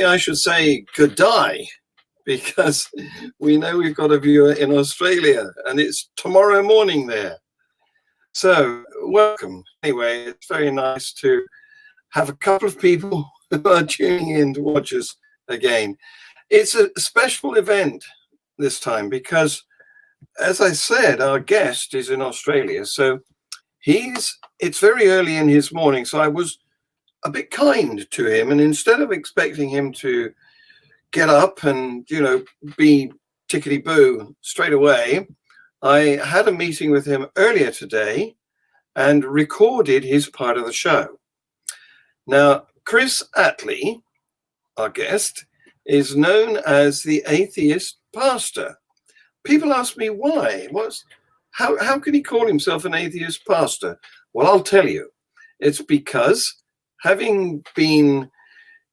I should say good day, because we know we've got a viewer in Australia and it's tomorrow morning there. So welcome. Anyway, it's very nice to have a couple of people who are tuning in to watch us again. It's a special event this time because, as I said, our guest is in Australia. So it's very early in his morning. So I was a bit kind to him. And instead of expecting him to get up and, be tickety-boo straight away, I had a meeting with him earlier today and recorded his part of the show. Now, Chris Atlee, our guest, is known as the atheist pastor. People ask me why. How can he call himself an atheist pastor? Well, I'll tell you. It's because, having been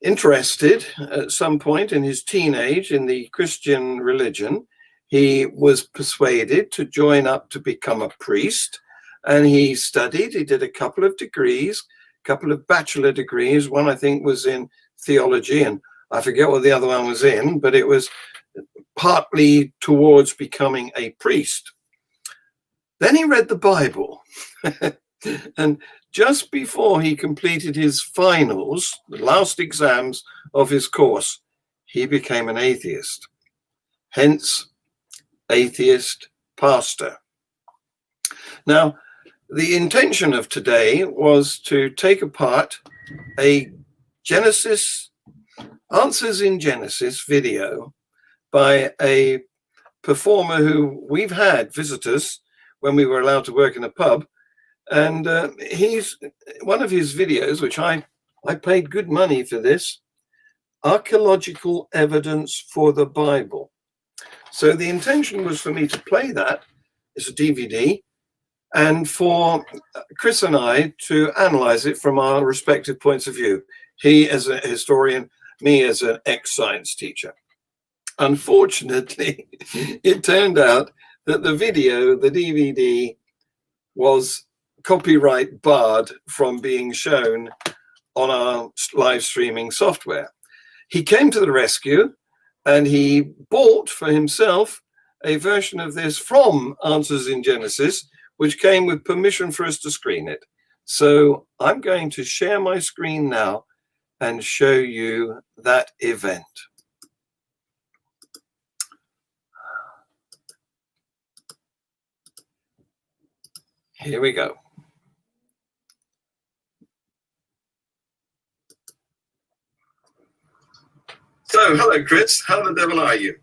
interested at some point in his teenage in the Christian religion, he was persuaded to join up to become a priest, and he studied. He did a couple of degrees, a couple of bachelor degrees. One, I think, was in theology, and I forget what the other one was in, but it was partly towards becoming a priest. Then he read the Bible. And just before he completed his finals, the last exams of his course, he became an atheist. Hence, atheist pastor. Now, the intention of today was to take apart a Answers in Genesis video by a performer who we've had visitors when we were allowed to work in a pub. And he's one of his videos, which I paid good money for this, Archeological Evidence for the Bible. So the intention was for me to play that. It's a DVD, and for Chris and I to analyze it from our respective points of view. He as a historian, me as an ex-science teacher. Unfortunately, it turned out that the video, the DVD, was copyright barred from being shown on our live streaming software. He came to the rescue and he bought for himself a version of this from Answers in Genesis, which came with permission for us to screen it. So I'm going to share my screen now and show you that event. Here we go. So, hello, Chris. How the devil are you?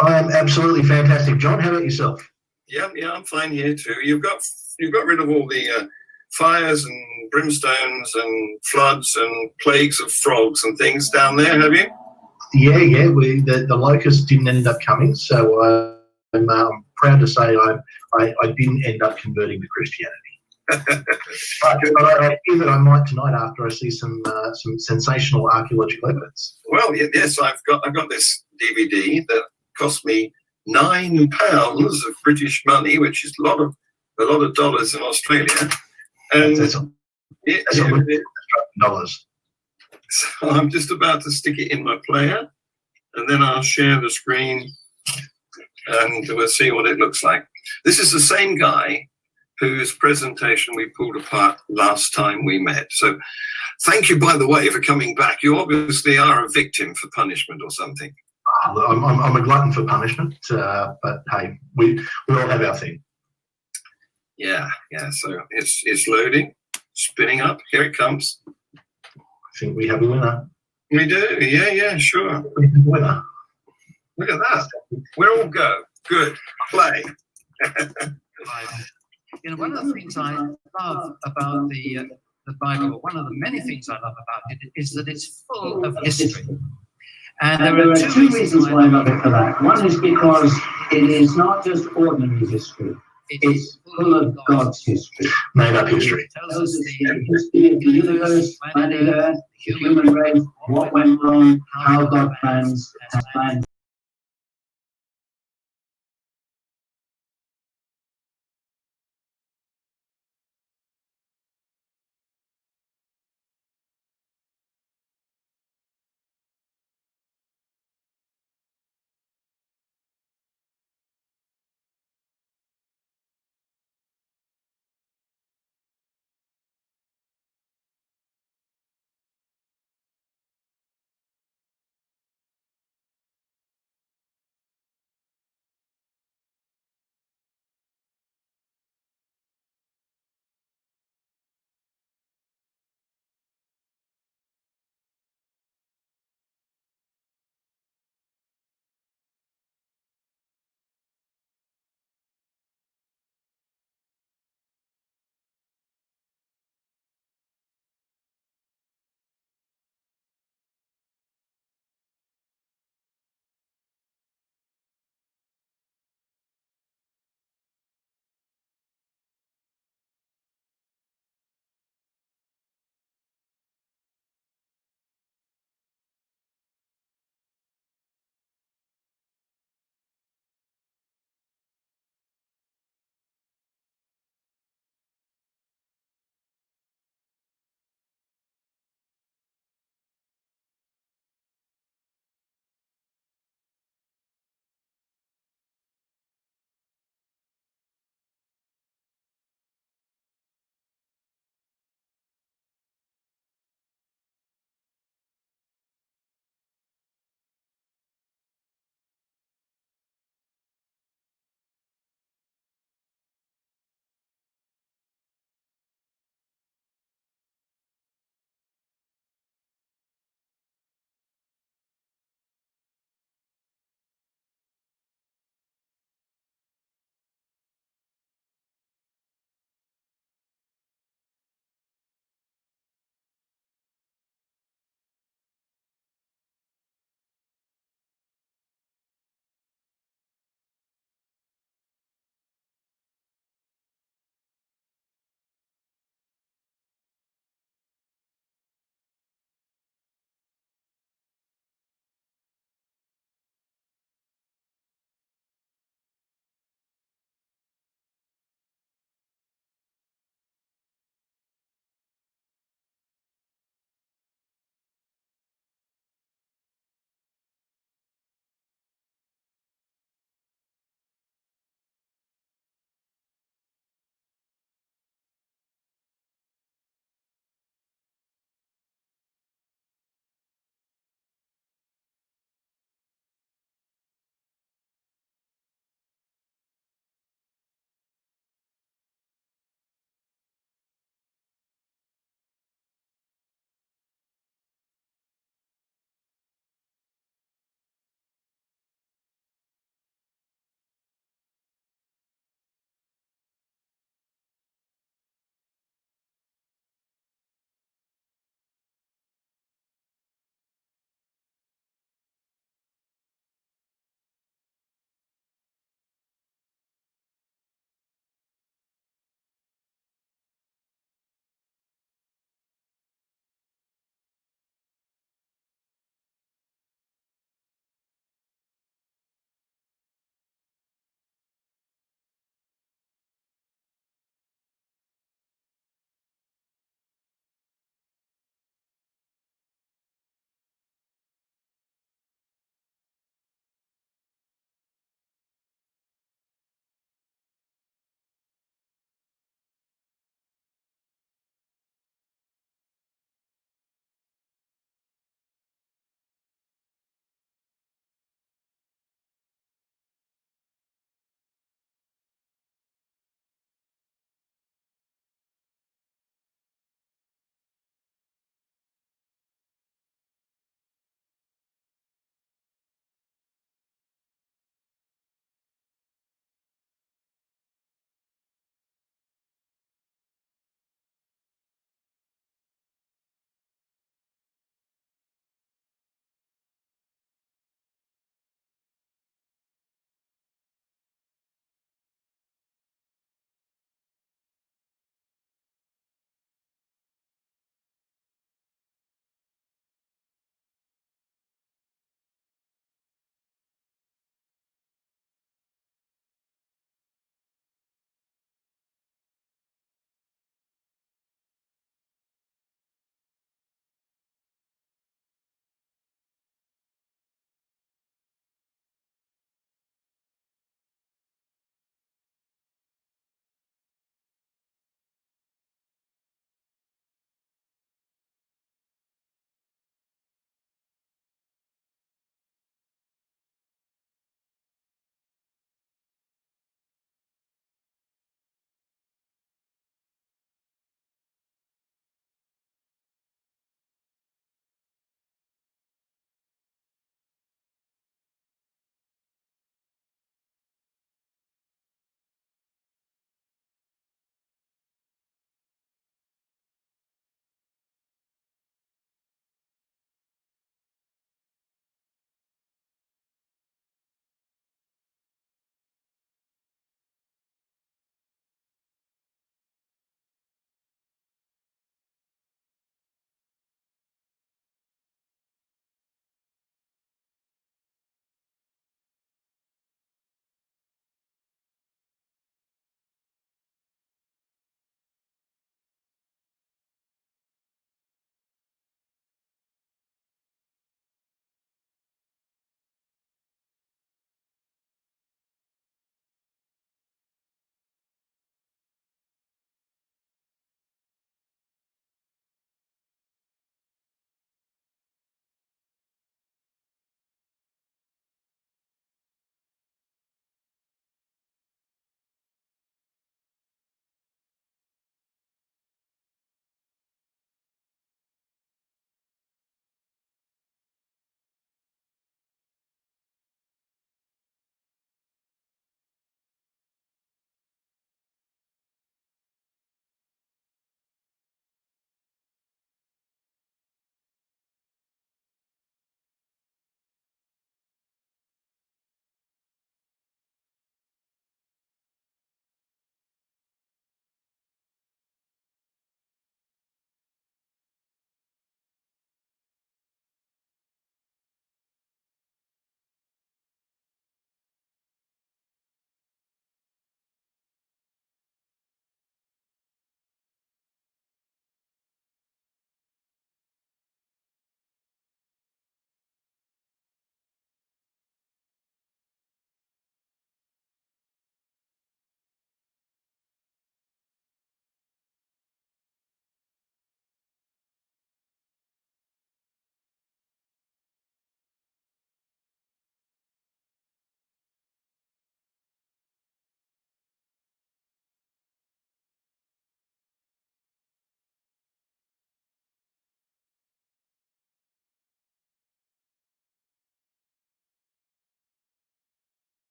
I am absolutely fantastic, John. How about yourself? Yeah, I'm fine here too. You've got rid of all the fires and brimstones and floods and plagues of frogs and things down there, have you? Yeah. The locusts didn't end up coming, so I'm proud to say I didn't end up converting to Christianity. but I fear that I might tonight after I see some sensational archaeological evidence. Well, yes, I've got this DVD that cost me £9 of British money, which is a lot of dollars in Australia. And that's dollars. So I'm just about to stick it in my player, and then I'll share the screen, and we'll see what it looks like. This is the same guy whose presentation we pulled apart last time we met. So thank you, by the way, for coming back. You obviously are a victim for punishment or something. I'm a glutton for punishment, but hey, we all have our thing. Yeah. So it's loading, spinning up. Here it comes. I think we have a winner. We do. Yeah, sure. We have a winner. Look at that. We'll all go. Good. Play. One of the things I love about the Bible, one of the many things I love about it, is that it's full of history. And there are two reasons why I love it for that. One is because it is not just ordinary history. It's full of God's history. Made up history. It tells us the history of the universe, planet Earth, the human race, what went wrong, how God plans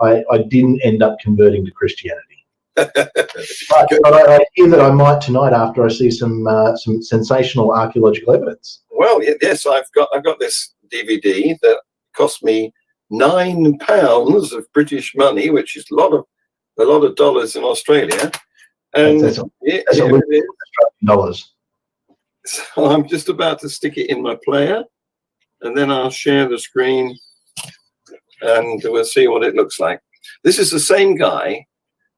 I didn't end up converting to Christianity. but I hear that I might tonight after I see some sensational archaeological evidence. Well, yes, I've got this DVD that cost me £9 of British money, which is a lot of dollars in Australia. And that's $1,000. So I'm just about to stick it in my player, and then I'll share the screen, and we'll see what it looks like. This is the same guy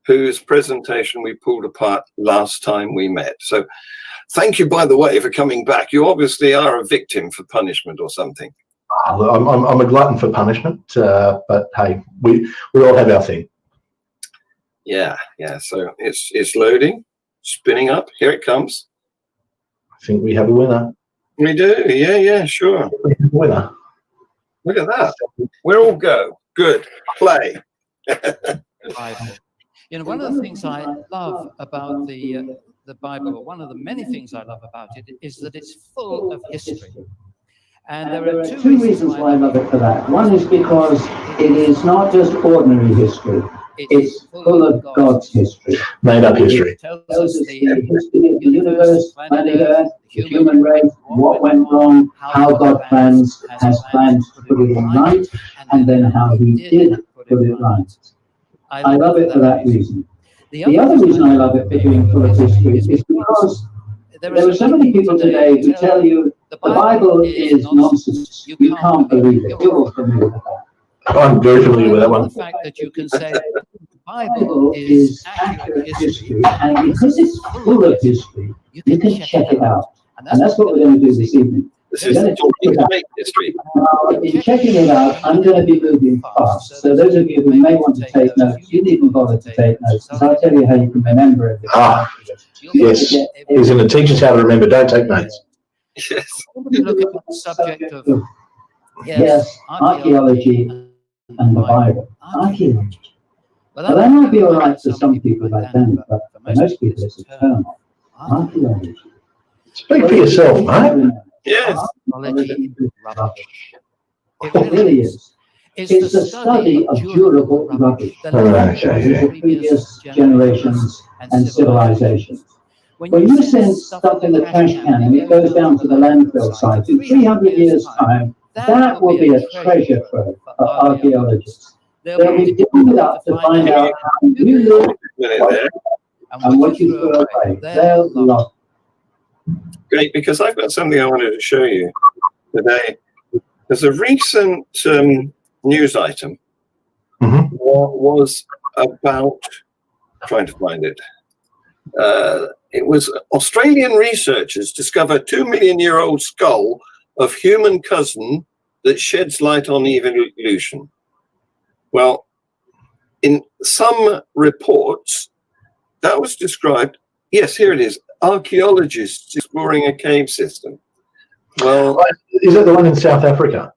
whose presentation we pulled apart last time we met. So thank you, by the way, for coming back. You obviously are a victim for punishment or something. I'm a glutton for punishment, but hey, we all have our thing. Yeah. So it's loading, spinning up. Here it comes. I think we have a winner. We do. Yeah, sure. We have a winner. Look at that. We're all go. Good. Play. Bible. You know, one of the things I love about the Bible, or one of the many things I love about it, is that it's full of history. And there are two reasons why I love it for that. One is because it is not just ordinary history. It's full of God's history. Made up history. It tells us the history of the universe, planet Earth, the human race, what went wrong, how God has planned to put it right, and then how he did put it right. I love it for that reason. The other reason I love it for being full of history is because there are so many people today who tell you the Bible is nonsense. You can't believe it. You're all familiar with that. I'm very familiar with that one. The fact that you can say the Bible is accurate history, and because it's full of history, you can check it out. And that's what we're going to do this evening. This is talking history. In checking it out, I'm going to be moving fast. So those of you who may want to take notes, you needn't bother to take notes, because I'll tell you how you can remember everything. Yes. Isn't it teaches how to remember? Don't take notes. Yes. We look at the subject of archaeology and the Bible. Archaeology. Well, that might be all right for some people back then, but for most people it's a term. Archaeology. Speak for yourself, mate. Yes. Archaeology is rubbish. It really is. It's the study of durable rubbish that of previous generations and civilizations. When you send stuff in the trash can and it goes down to the landfill site, in 300 years' time, that will be a treasure trove for archaeologists. They'll be digging it up to find out how you live and what you threw away. They'll love it. Great, because I've got something I wanted to show you today. There's a recent news item was about, trying to find it. It was Australian researchers discover 2-million-year-old skull of human cousin that sheds light on evolution. Well, in some reports, that was described. Yes, here it is. Archaeologists exploring a cave system. Well, is that the one in South Africa?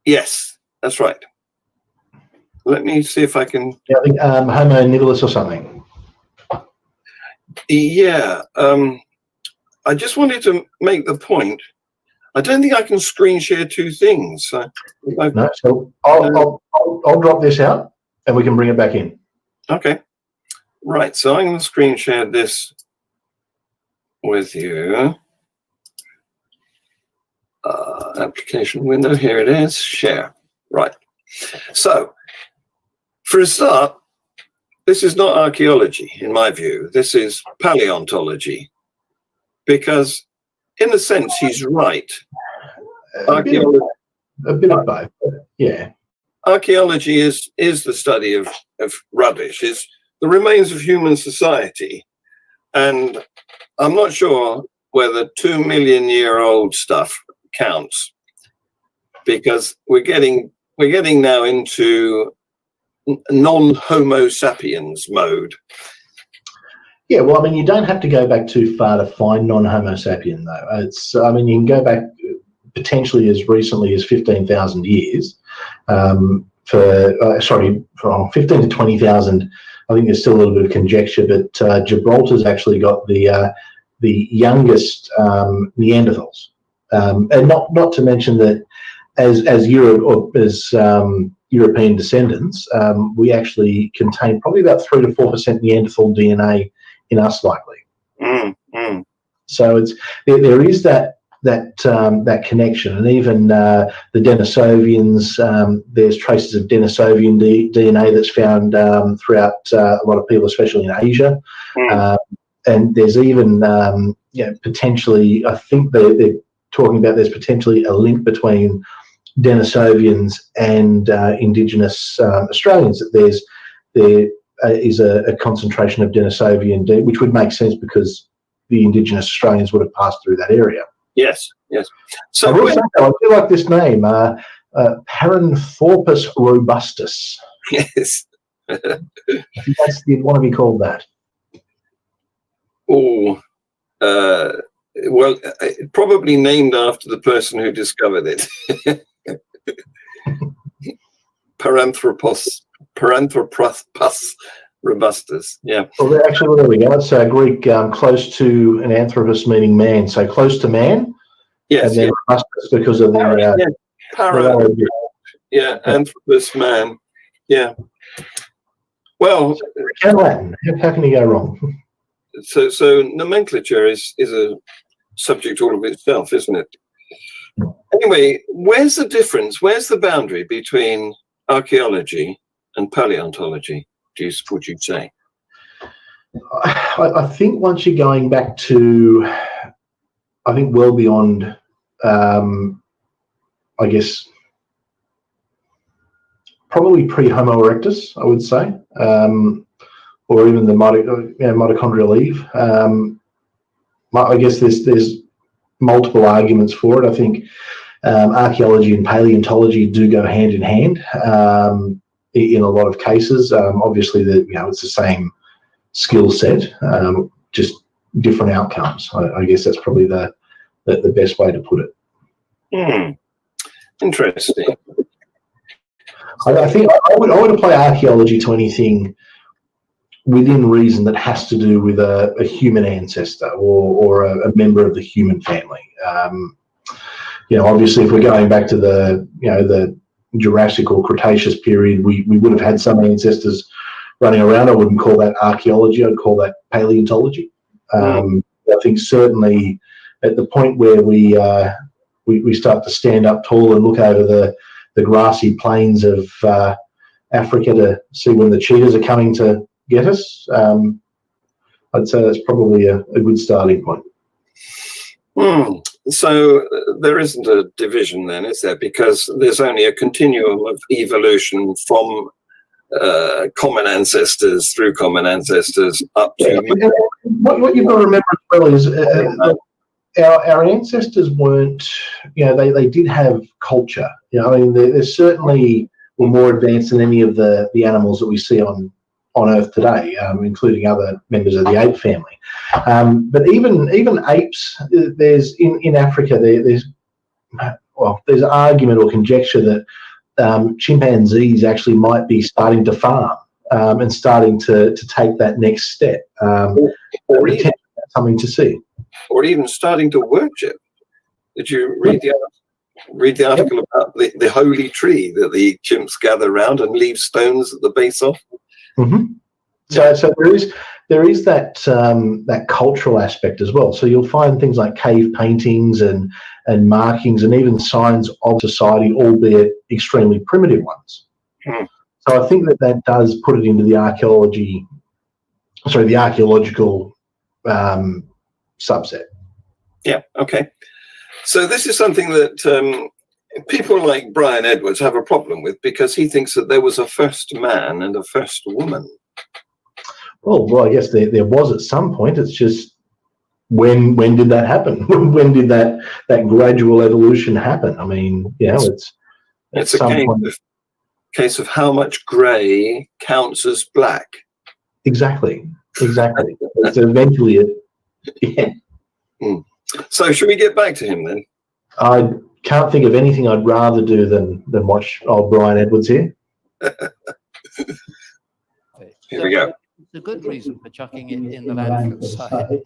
Yes, that's right. Let me see if I can. Yeah, I think Homo habilis or something. Yeah, I just wanted to make the point. I don't think I can screen share two things. No, so I'll drop this out and we can bring it back in. Okay. Right, so I'm going to screen share this with you. Application window, here it is, share. Right. So, for a start, this is not archaeology, in my view. This is paleontology. Because, in a sense, he's right. A bit of both, yeah. Archaeology is the study of rubbish, is the remains of human society. And I'm not sure whether 2-million-year-old stuff counts, because we're getting now into non-Homo sapiens mode. Yeah, well, I mean, you don't have to go back too far to find non-Homo sapien, though. It's, I mean, you can go back potentially as recently as 15,000 years. From 15 to 20,000. I think there's still a little bit of conjecture, but Gibraltar's actually got the youngest Neanderthals, and not to mention that as Europe or as European descendants, we actually contain probably about 3 to 4% Neanderthal DNA in us, likely. So there is that connection, and even the Denisovians. There's traces of Denisovian DNA that's found throughout a lot of people, especially in Asia. And there's even potentially, I think they're talking about there's potentially a link between Denisovians and Indigenous Australians. That there is a concentration of Denisovian DNA, which would make sense because the Indigenous Australians would have passed through that area. Yes. So I do like this name, Paranthropus robustus. Yes. I think you'd want to be called that. Oh, well, probably named after the person who discovered it. Paranthropus robustus. Yeah. Well, there we go. It's Greek, close to an anthropos meaning man, so close to man. Yes. And then robustus because of the anthropos man. Yeah. Well, Latin. How can you go wrong? So nomenclature is a subject all of itself, isn't it? Anyway, where's the difference? Where's the boundary between archaeology and paleontology, would you say? I think once you're going back to, I think well beyond, I guess, probably pre-Homo erectus, I would say, or even the mitochondrial Eve. I guess there's multiple arguments for it. I think archaeology and paleontology do go hand in hand in a lot of cases. Obviously, it's the same skill set, just different outcomes. I guess that's probably the best way to put it. Interesting. I think I would apply archaeology to anything within reason that has to do with a human ancestor or a member of the human family. Obviously, if we're going back to the Jurassic or Cretaceous period, we would have had some ancestors running around. I wouldn't call that archaeology. I'd call that paleontology. I think certainly at the point where we start to stand up tall and look over the grassy plains of Africa to see when the cheetahs are coming to get us, I'd say that's probably a good starting point. So there isn't a division then, is there? Because there's only a continuum of evolution from common ancestors through common ancestors up to... What you've got to remember as well is our ancestors weren't, they did have culture. They certainly were more advanced than any of the animals that we see on Earth today, including other members of the ape family. But even apes, there's in Africa, there's argument or conjecture that chimpanzees actually might be starting to farm and starting to take that next step. Or even something to see. Or even starting to worship. Did you read the article about the holy tree that the chimps gather around and leave stones at the base of? Mm-hmm. So there is that cultural aspect as well. So you'll find things like cave paintings and markings and even signs of society, albeit extremely primitive ones. So I think that does put it into the archaeological subset. Yeah. Okay. So this is something that people like Brian Edwards have a problem with, because he thinks that there was a first man and a first woman. Well, I guess there was at some point. It's just when did that happen? When did that gradual evolution happen? I mean, it's a case of how much grey counts as black. Exactly. So eventually it. Yeah. So should we get back to him then? I can't think of anything I'd rather do than watch old Brian Edwards here. Here we go. It's a good reason for chucking it in the landfill side.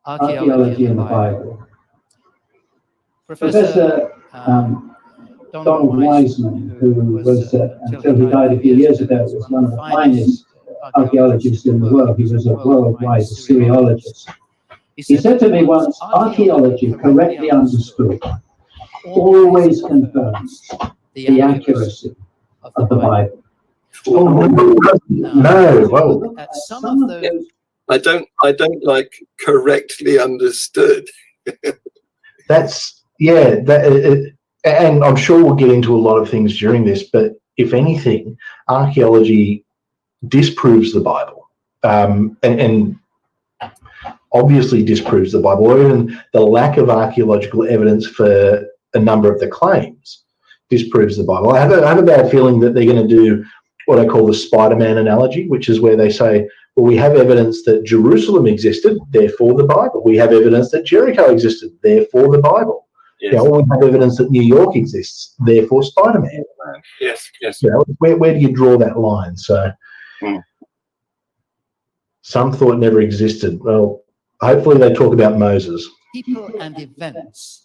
Archaeology in the Bible. Professor, Donald Wiseman, who was, until he died a few years ago, was one of the finest archaeologists in the world. He was a worldwide Assyriologist. He said to me once, archaeology correctly understood always confirms the accuracy of the Bible. No, well, At some of those, I don't like correctly understood. that's, and I'm sure we'll get into a lot of things during this, but if anything, archaeology disproves the Bible, and obviously disproves the Bible, or even the lack of archaeological evidence for a number of the claims disproves the Bible. I have a bad feeling that they're going to do what I call the Spider-Man analogy, which is where they say, well, we have evidence that Jerusalem existed, therefore the Bible. We have evidence that Jericho existed, therefore the Bible. Yes. You know, we have evidence that New York exists, therefore Spider-Man. Yes, yes. You know, where do you draw that line? So some thought never existed. Well, hopefully they talk about Moses. people and events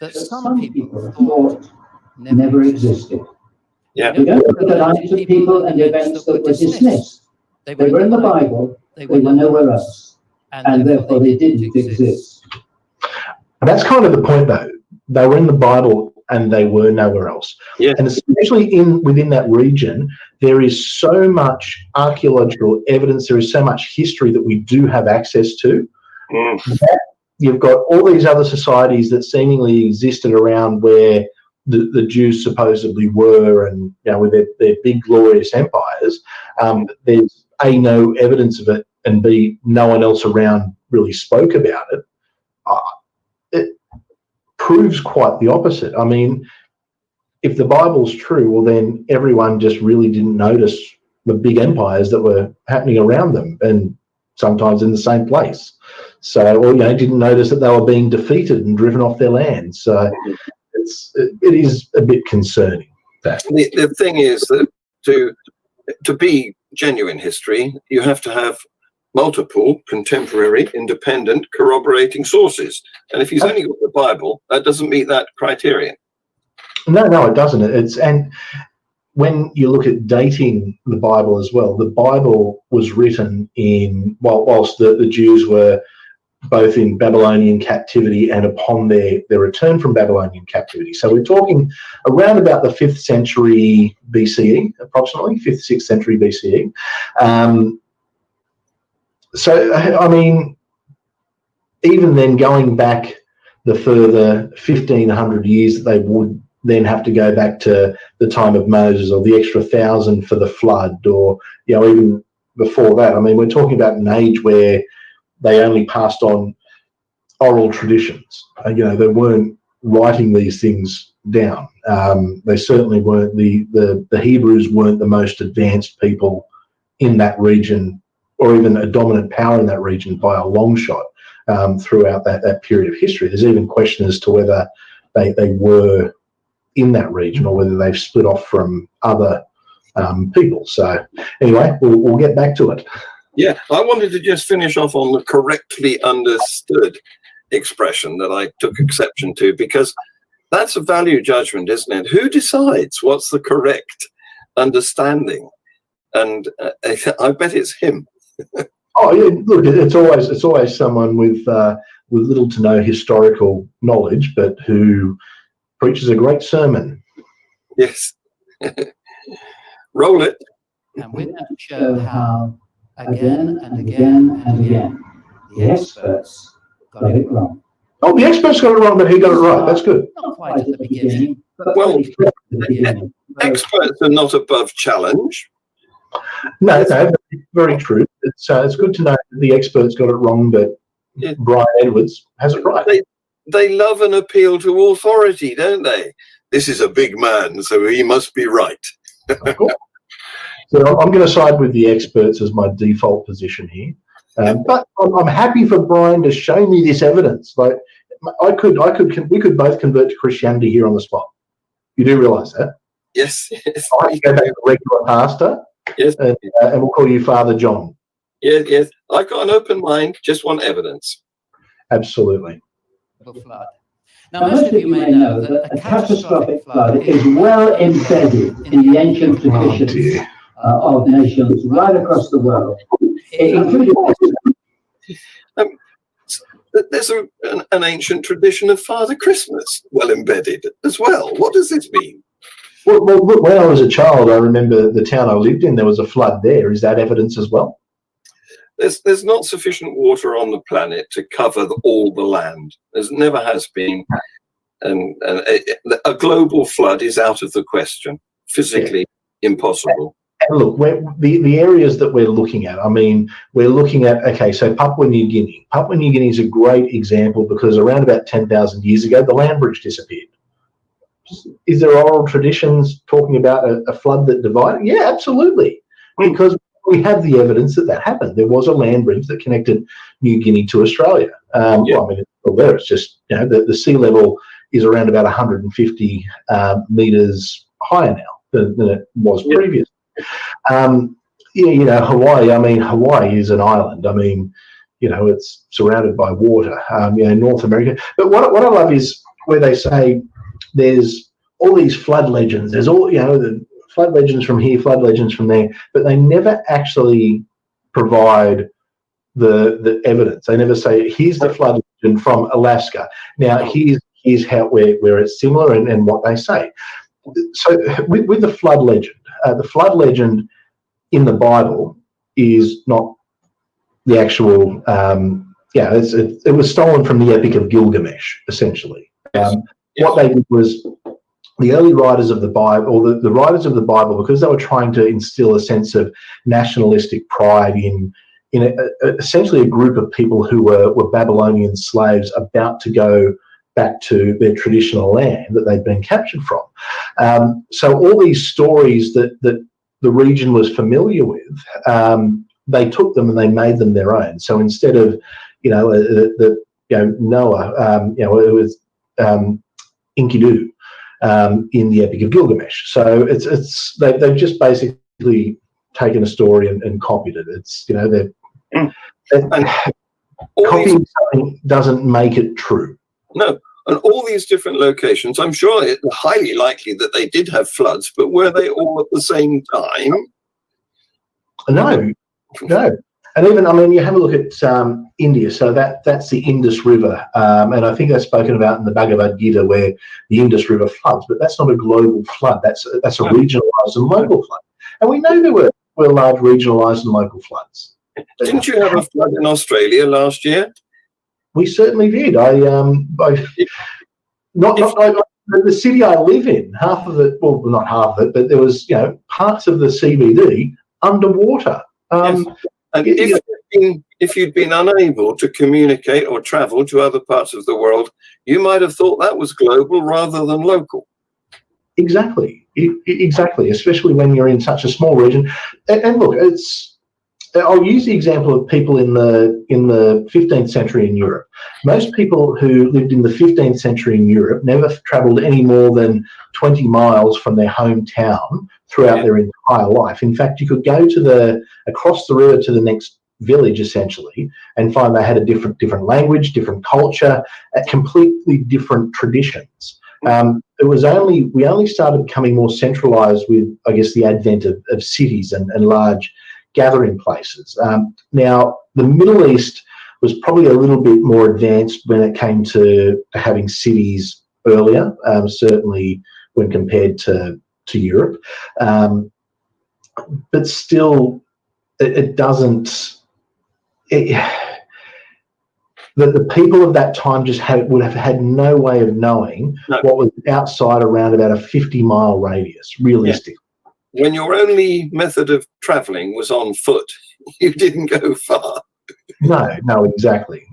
that some people thought Never existed. Yeah. We don't look at the lines of people and events that were dismissed. They were in the Bible, they were nowhere else, and therefore they didn't exist. That's kind of the point, though. They were in the Bible and they were nowhere else. Yeah. And especially within that region, there is so much archaeological evidence, there is so much history that we do have access to. That you've got all these other societies that seemingly existed around where the Jews supposedly were, and you know, with their big glorious empires. There's A, no evidence of it, and B, no one else around really spoke about it. It proves quite the opposite. I mean, if the Bible's true, well, then everyone just really didn't notice the big empires that were happening around them, and sometimes in the same place. So, or, you know, didn't notice that they were being defeated and driven off their land. So it is a bit concerning. That The thing is that to be genuine history, you have to have multiple contemporary, independent, corroborating sources. And if he's only got the Bible, that doesn't meet that criterion. No, it doesn't. And when you look at dating the Bible as well, the Bible was written whilst the Jews were both in Babylonian captivity and upon their return from Babylonian captivity. So we're talking around about the 5th century BCE, approximately 5th, 6th century BCE. So, I mean, even then, going back the further 1,500 years, that they would then have to go back to the time of Moses, or the extra 1,000 for the flood, or, you know, even before that. I mean, we're talking about an age where they only passed on oral traditions. You know, they weren't writing these things down. They certainly weren't, the Hebrews weren't the most advanced people in that region, or even a dominant power in that region by a long shot, throughout that period of history. There's even question as to whether they were in that region, or whether they've split off from other people. So anyway, we'll get back to it. Yeah, I wanted to just finish off on the correctly understood expression that I took exception to, because that's a value judgment, isn't it? Who decides what's the correct understanding? And I bet it's him. Oh, yeah, look, it's always someone with little to no historical knowledge, but who preaches a great sermon. Yes. Roll it. and we have to show how Again and again and again, the experts got it wrong. Oh, the experts got it wrong, but he got it right. That's good. not quite at the beginning, but Well, at the beginning. Experts are not above challenge. No, very true. It's good to know that the experts got it wrong, but Yeah. Brian Edwards has it right. They love an appeal to authority, don't they? This is a big man, so he must be right. Of course. So I'm going to side with the experts as my default position here, but I'm happy for Brian to show me this evidence. Like, we could both convert to Christianity here on the spot. You do realise that? Yes. Yes. I can go back to regular pastor, Yes. and we'll call you Father John. Yes. Yes. I've got an open mind. Just want evidence. Absolutely. the flood. Now, most of you may know that a catastrophic flood is well embedded in the ancient traditions of nations right across the world, including. There's an ancient tradition of Father Christmas well embedded as well. What does this mean? Well, when I was a child, I remember the town I lived in, there was a flood there. Is that evidence as well? There's not sufficient water on the planet to cover all the land. There never has been. And a global flood is out of the question, physically impossible. And look, the areas that we're looking at, I mean, we're looking at, okay, so Papua New Guinea. Papua New Guinea is a great example because around about 10,000 years ago, the land bridge disappeared. Is there oral traditions talking about a flood that divided? Yeah, absolutely. Because we have the evidence that happened. There was a land bridge that connected New Guinea to Australia. Well, I mean, it's still there. It's just, you know, the sea level is around about 150 metres higher now than it was previously. You know, Hawaii, I mean, Hawaii is an island. I mean, you know, it's surrounded by water, you know, North America. But what I love is where they say there's all these flood legends. There's all, you know, the flood legends from here, flood legends from there, but they never actually provide the evidence. They never say, here's the flood legend from Alaska. Now, here's how where it's similar and what they say. So with the flood legend in the Bible is not the actual, it was stolen from the Epic of Gilgamesh, essentially. What they did was the early writers of the Bible, or the writers of the Bible, because they were trying to instill a sense of nationalistic pride in essentially a group of people who were Babylonian slaves about to go back to their traditional land that they'd been captured from. So all these stories that the region was familiar with, they took them and they made them their own. So instead of, you know, Noah, you know, it was Enkidu in the Epic of Gilgamesh. So they've just basically taken a story and copied it. It's, you know, copying something doesn't make it true. No. And all these different locations, I'm sure it's highly likely that they did have floods, but were they all at the same time? No. And even, I mean, you have a look at India, so that's the Indus River, and I think that's spoken about in the Bhagavad Gita, where the Indus River floods, but that's not a global flood. That's a regionalised and local flood. And we know there were large regionalised and local floods. Didn't you have a flood in Australia last year? We certainly did. The city I live in, half of it, well, not half of it, but there was, you know, parts of the CBD underwater. Yes. And if you'd been unable to communicate or travel to other parts of the world, you might have thought that was global rather than local. Exactly, especially when you're in such a small region. And look, I'll use the example of people in the 15th century in Europe. Most people who lived in the 15th century in Europe never travelled any more than 20 miles from their hometown throughout their entire life. In fact, you could go across the river to the next village, essentially, and find they had a different language, different culture, completely different traditions. We only started becoming more centralised with, I guess, the advent of cities and large gathering places. Now, the Middle East was probably a little bit more advanced when it came to having cities earlier, certainly when compared to Europe. But still, it doesn't... The people of that time just would have had no way of knowing what was outside around about a 50-mile radius, realistically. Yeah. When your only method of travelling was on foot, you didn't go far. No, exactly.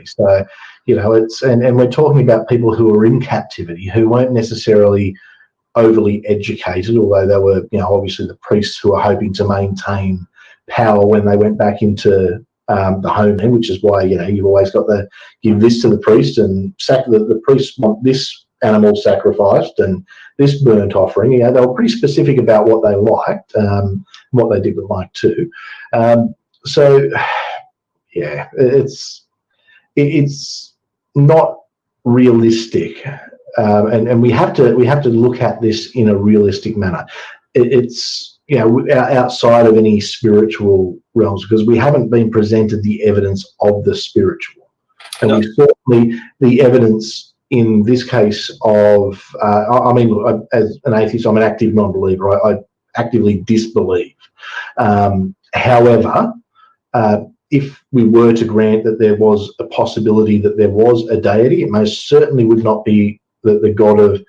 So, you know, and we're talking about people who are in captivity, who weren't necessarily overly educated, although they were, you know, obviously the priests who are hoping to maintain power when they went back into the homeland, which is why, you know, you've always got to give this to the priest and the priests want this animal sacrificed and this burnt offering. You know, they were pretty specific about what they liked, what they didn't like too. So, yeah, it's not realistic, and we have to look at this in a realistic manner. It's, you know, outside of any spiritual realms, because we haven't been presented the evidence of the spiritual, and we certainly, the evidence in this case of, I mean, as an atheist, I'm an active non-believer. I actively disbelieve. However, if we were to grant that there was a possibility that there was a deity, it most certainly would not be the God of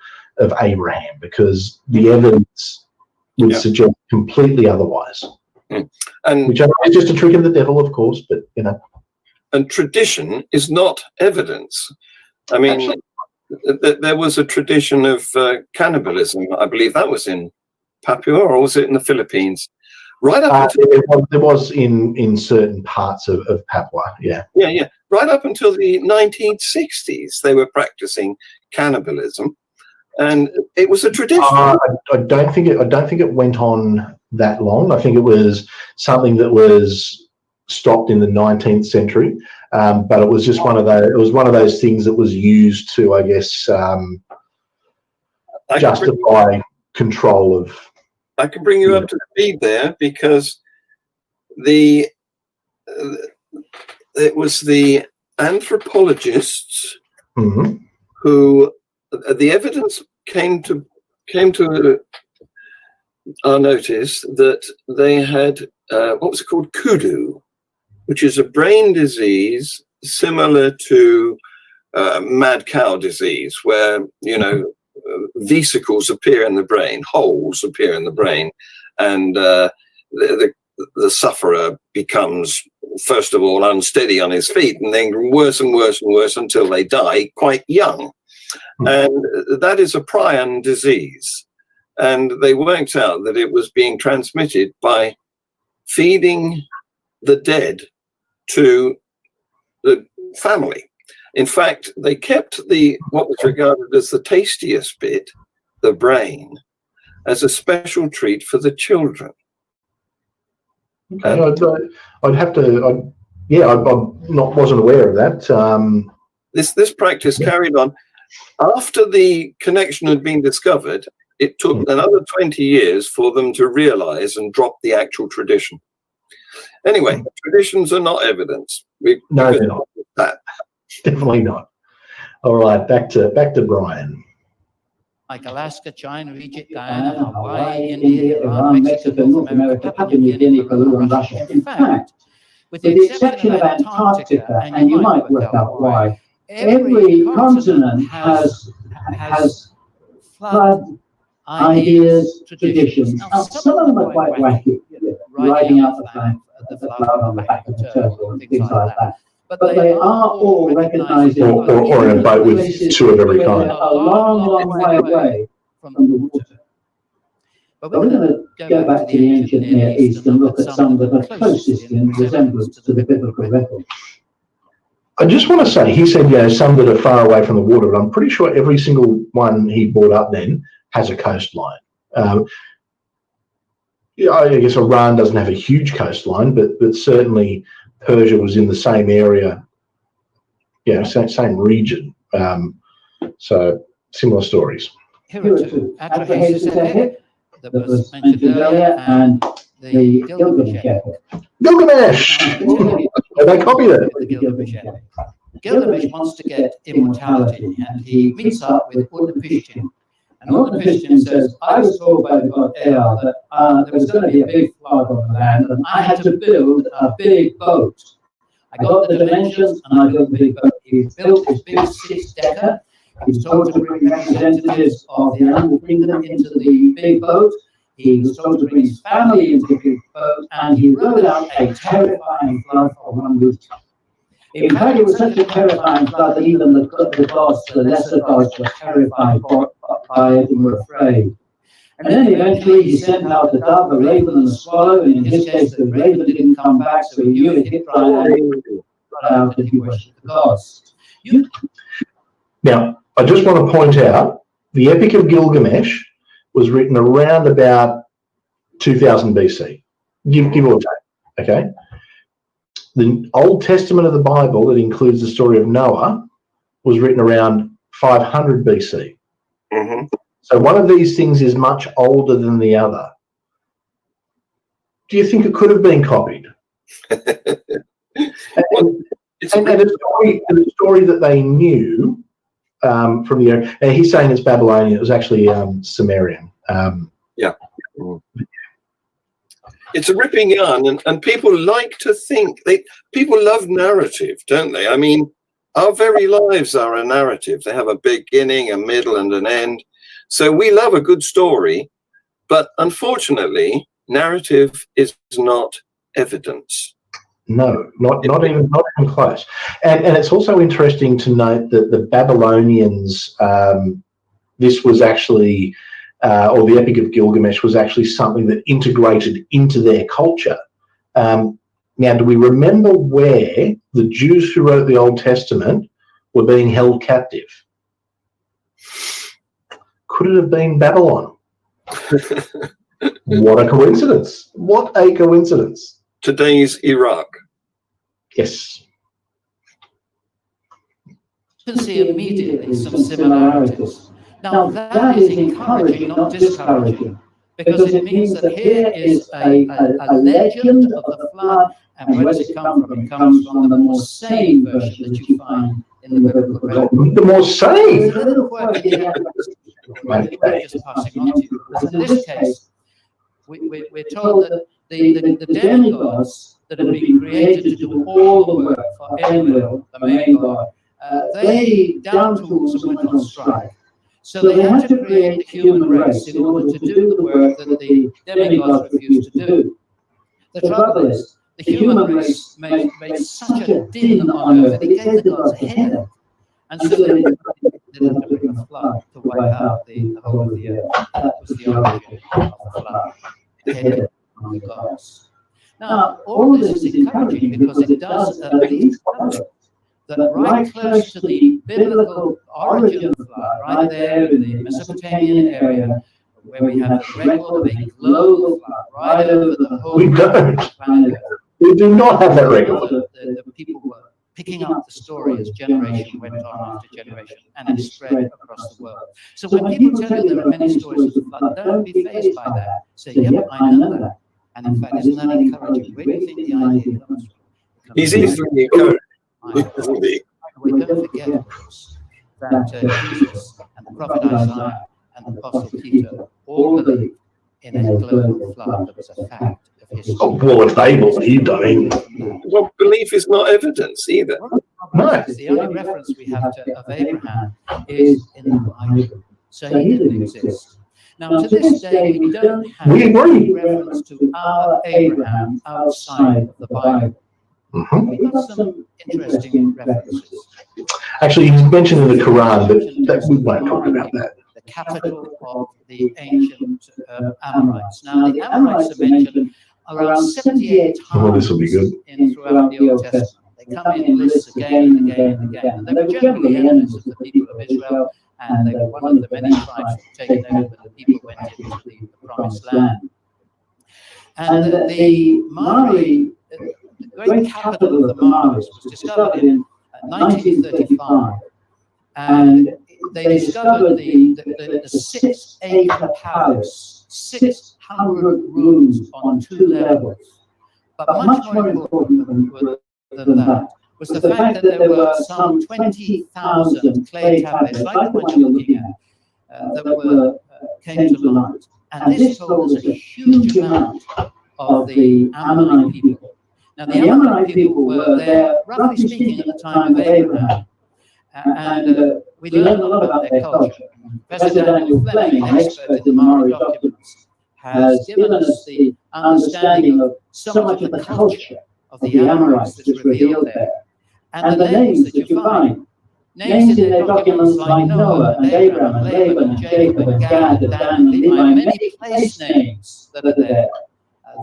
Abraham, because the evidence would suggest completely otherwise. And which is just a trick of the devil, of course, but you know. And tradition is not evidence. I mean, there was a tradition of cannibalism. I believe that was in Papua, or was it in the Philippines? Right up until there was in certain parts of Papua, yeah. Right up until the 1960s, they were practicing cannibalism, and it was a tradition. I don't think it went on that long. I think it was something that was stopped in the 19th century, but it was just one of those things that was used to, I guess, justify control of. I can bring you up to speed there, because it was the anthropologists who the evidence came to our notice that they had what was it called, kudu, which is a brain disease similar to mad cow disease, where, you know, vesicles appear in the brain, holes appear in the brain, and the sufferer becomes, first of all, unsteady on his feet, and then worse and worse and worse until they die quite young. And that is a prion disease. And they worked out that it was being transmitted by feeding the dead to the family. In fact, they kept what was regarded as the tastiest bit, the brain, as a special treat for the children. Okay, I'd have to. I wasn't aware of that. This practice carried on after the connection had been discovered. It took another 20 years for them to realize and drop the actual tradition. Anyway, traditions are not evidence. No, they're not. That. Definitely not. All right, back to Brian. Like Alaska, China, Egypt, Guyana, Hawaii, India, Iran, Mexico, North America, Papua New Guinea, Peru, and Russia. In fact, with the exception of Antarctica, and you might work out why, every continent has flood ideas, traditions. Now, some of them are quite wacky, riding out the flower on the back of the turtle and things like that. But they are all recognizing, or in a boat with two of every kind. A long, long way away from the water. But we're going to go back to the ancient Near East and look at some that are closest in resemblance to the biblical record. I just want to say, he said, some that are far away from the water, but I'm pretty sure every single one he brought up then has a coastline. I guess Iran doesn't have a huge coastline, but certainly Persia was in the same area, same region. So similar stories. Here are two. Atrahasis that was mentioned earlier, and the Gilgamesh epic. Gilgamesh! They copied it. The Gilgamesh epic. Gilgamesh wants to get immortality, and he meets up with Utnapishtim. And Utnapishtim says, I was told by the god Ea that there was going to be a big flood on the land, and I had to build a big boat. I got the dimensions, and I built a big boat. He built his big 6-decker. He was told to bring representatives of the animal kingdom into the big boat. He was told to bring his family into the big boat, and he rode out a terrifying flood for one week. In fact, it was such a terrifying flood that even the gods, the lesser gods, were terrified by it and were afraid. And then eventually he sent out a dove, a raven, and a swallow, and in his case the raven didn't come back, so he knew it hit right out and he worshipped the gods. Now, I just want to point out, the Epic of Gilgamesh was written around about 2000 BC, give or take, okay? The Old Testament of the Bible that includes the story of Noah was written around 500 BC. Mm-hmm. So one of these things is much older than the other. Do you think it could have been copied? It's And a story that they knew from the area. And he's saying it's Babylonian. It was actually Sumerian. Yeah. It's a ripping yarn, and people like to think people love narrative, don't they? I mean, our very lives are a narrative. They have a beginning, a middle, and an end. So we love a good story, but unfortunately, narrative is not evidence. No, not even close. And it's also interesting to note that the Babylonians, this was actually, or the Epic of Gilgamesh was actually something that integrated into their culture. Now, do we remember where the Jews who wrote the Old Testament were being held captive? Could it have been Babylon? What a coincidence. What a coincidence. Today's Iraq. Yes. You can see immediately some similarities. Now that is encouraging, not discouraging, because it means that here is a legend of the flood, and where does it come from? It comes from the more sane version that you find in the biblical record. The more sane. There's a little quirk here, we're just passing on to you. Because in this case, we're told that the demigods that have been created to do all the work for Enlil, the main god, they down tools and went on strike. So they had to create the human race in order to do the work that the demigods refused to do. The trouble is, the human race made such a din on earth that it gave the gods a headache. And so they did have to bring a flood to wipe out the whole of the earth. That was the origin of the flood, the headache on the gods. Now, all of this is encouraging because it does at least cover that right close to the biblical origin of the flood, right there in the Mesopotamian area, where we have the record of a global flood right over the whole planet. We do not have that record. The people were picking up the story as generation went on after generation, and it spread across the world. So when people tell you there are many stories of the flood, don't be fazed by that. Say, yep, I know that. And in fact, isn't that encouraging? Where do you think the idea comes from? He's easily encouraged. We don't forget, of course, that Jesus and the prophet Isaiah and the apostle Peter all believed in a global flood that was a fact of history. Oh, well, if they believed, I mean... Well, belief is not evidence either. No. The only reference we have of Abraham is in the Bible. So he didn't exist. Now, to this day, we don't have any reference to our Abraham outside of the Bible. We've got some interesting references. Actually, he's mentioned in the Quran, but we won't talk about that. The capital of the ancient Amorites. Now, the Amorites are mentioned around 78 times This will be good. throughout the Old Testament. They come in lists again and again and again. And they were generally enemies of the people of Israel, and they were one of the many tribes taken over when the people went into the promised land. And the Maori, the great capital of the Maoris, was discovered in 1935, and they discovered the 6-acre palace, 600 rooms on 2 levels. But much more important than that was the fact that there were some 20,000 clay tablets, like the one you're looking at, that came to light. And this told us a huge amount of the Ammonite people. Now, the Ammonite people were there, roughly speaking, at the time of Abraham, and we learned a lot about their culture. Professor Daniel Fleming, an expert in the Maori documents, has given us the understanding of so much of the culture of the Amorites that's revealed there. And the names that you find, names in their documents like Noah and Abraham and Laban and Jacob and Gad and Dan and Levi, many place names that are there,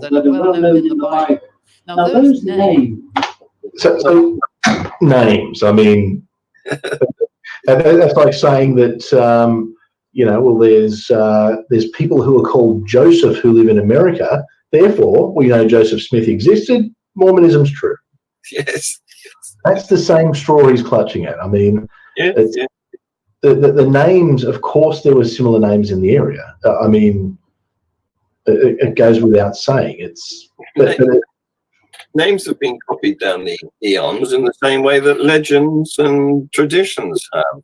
that are well known in the Bible. Now, those names. So names, I mean, that's like saying that, well, there's people who are called Joseph who live in America. Therefore, we know Joseph Smith existed. Mormonism's true. Yes. That's the same straw he's clutching at. I mean, the names, of course, there were similar names in the area. I mean, it goes without saying. Names have been copied down the eons in the same way that legends and traditions have.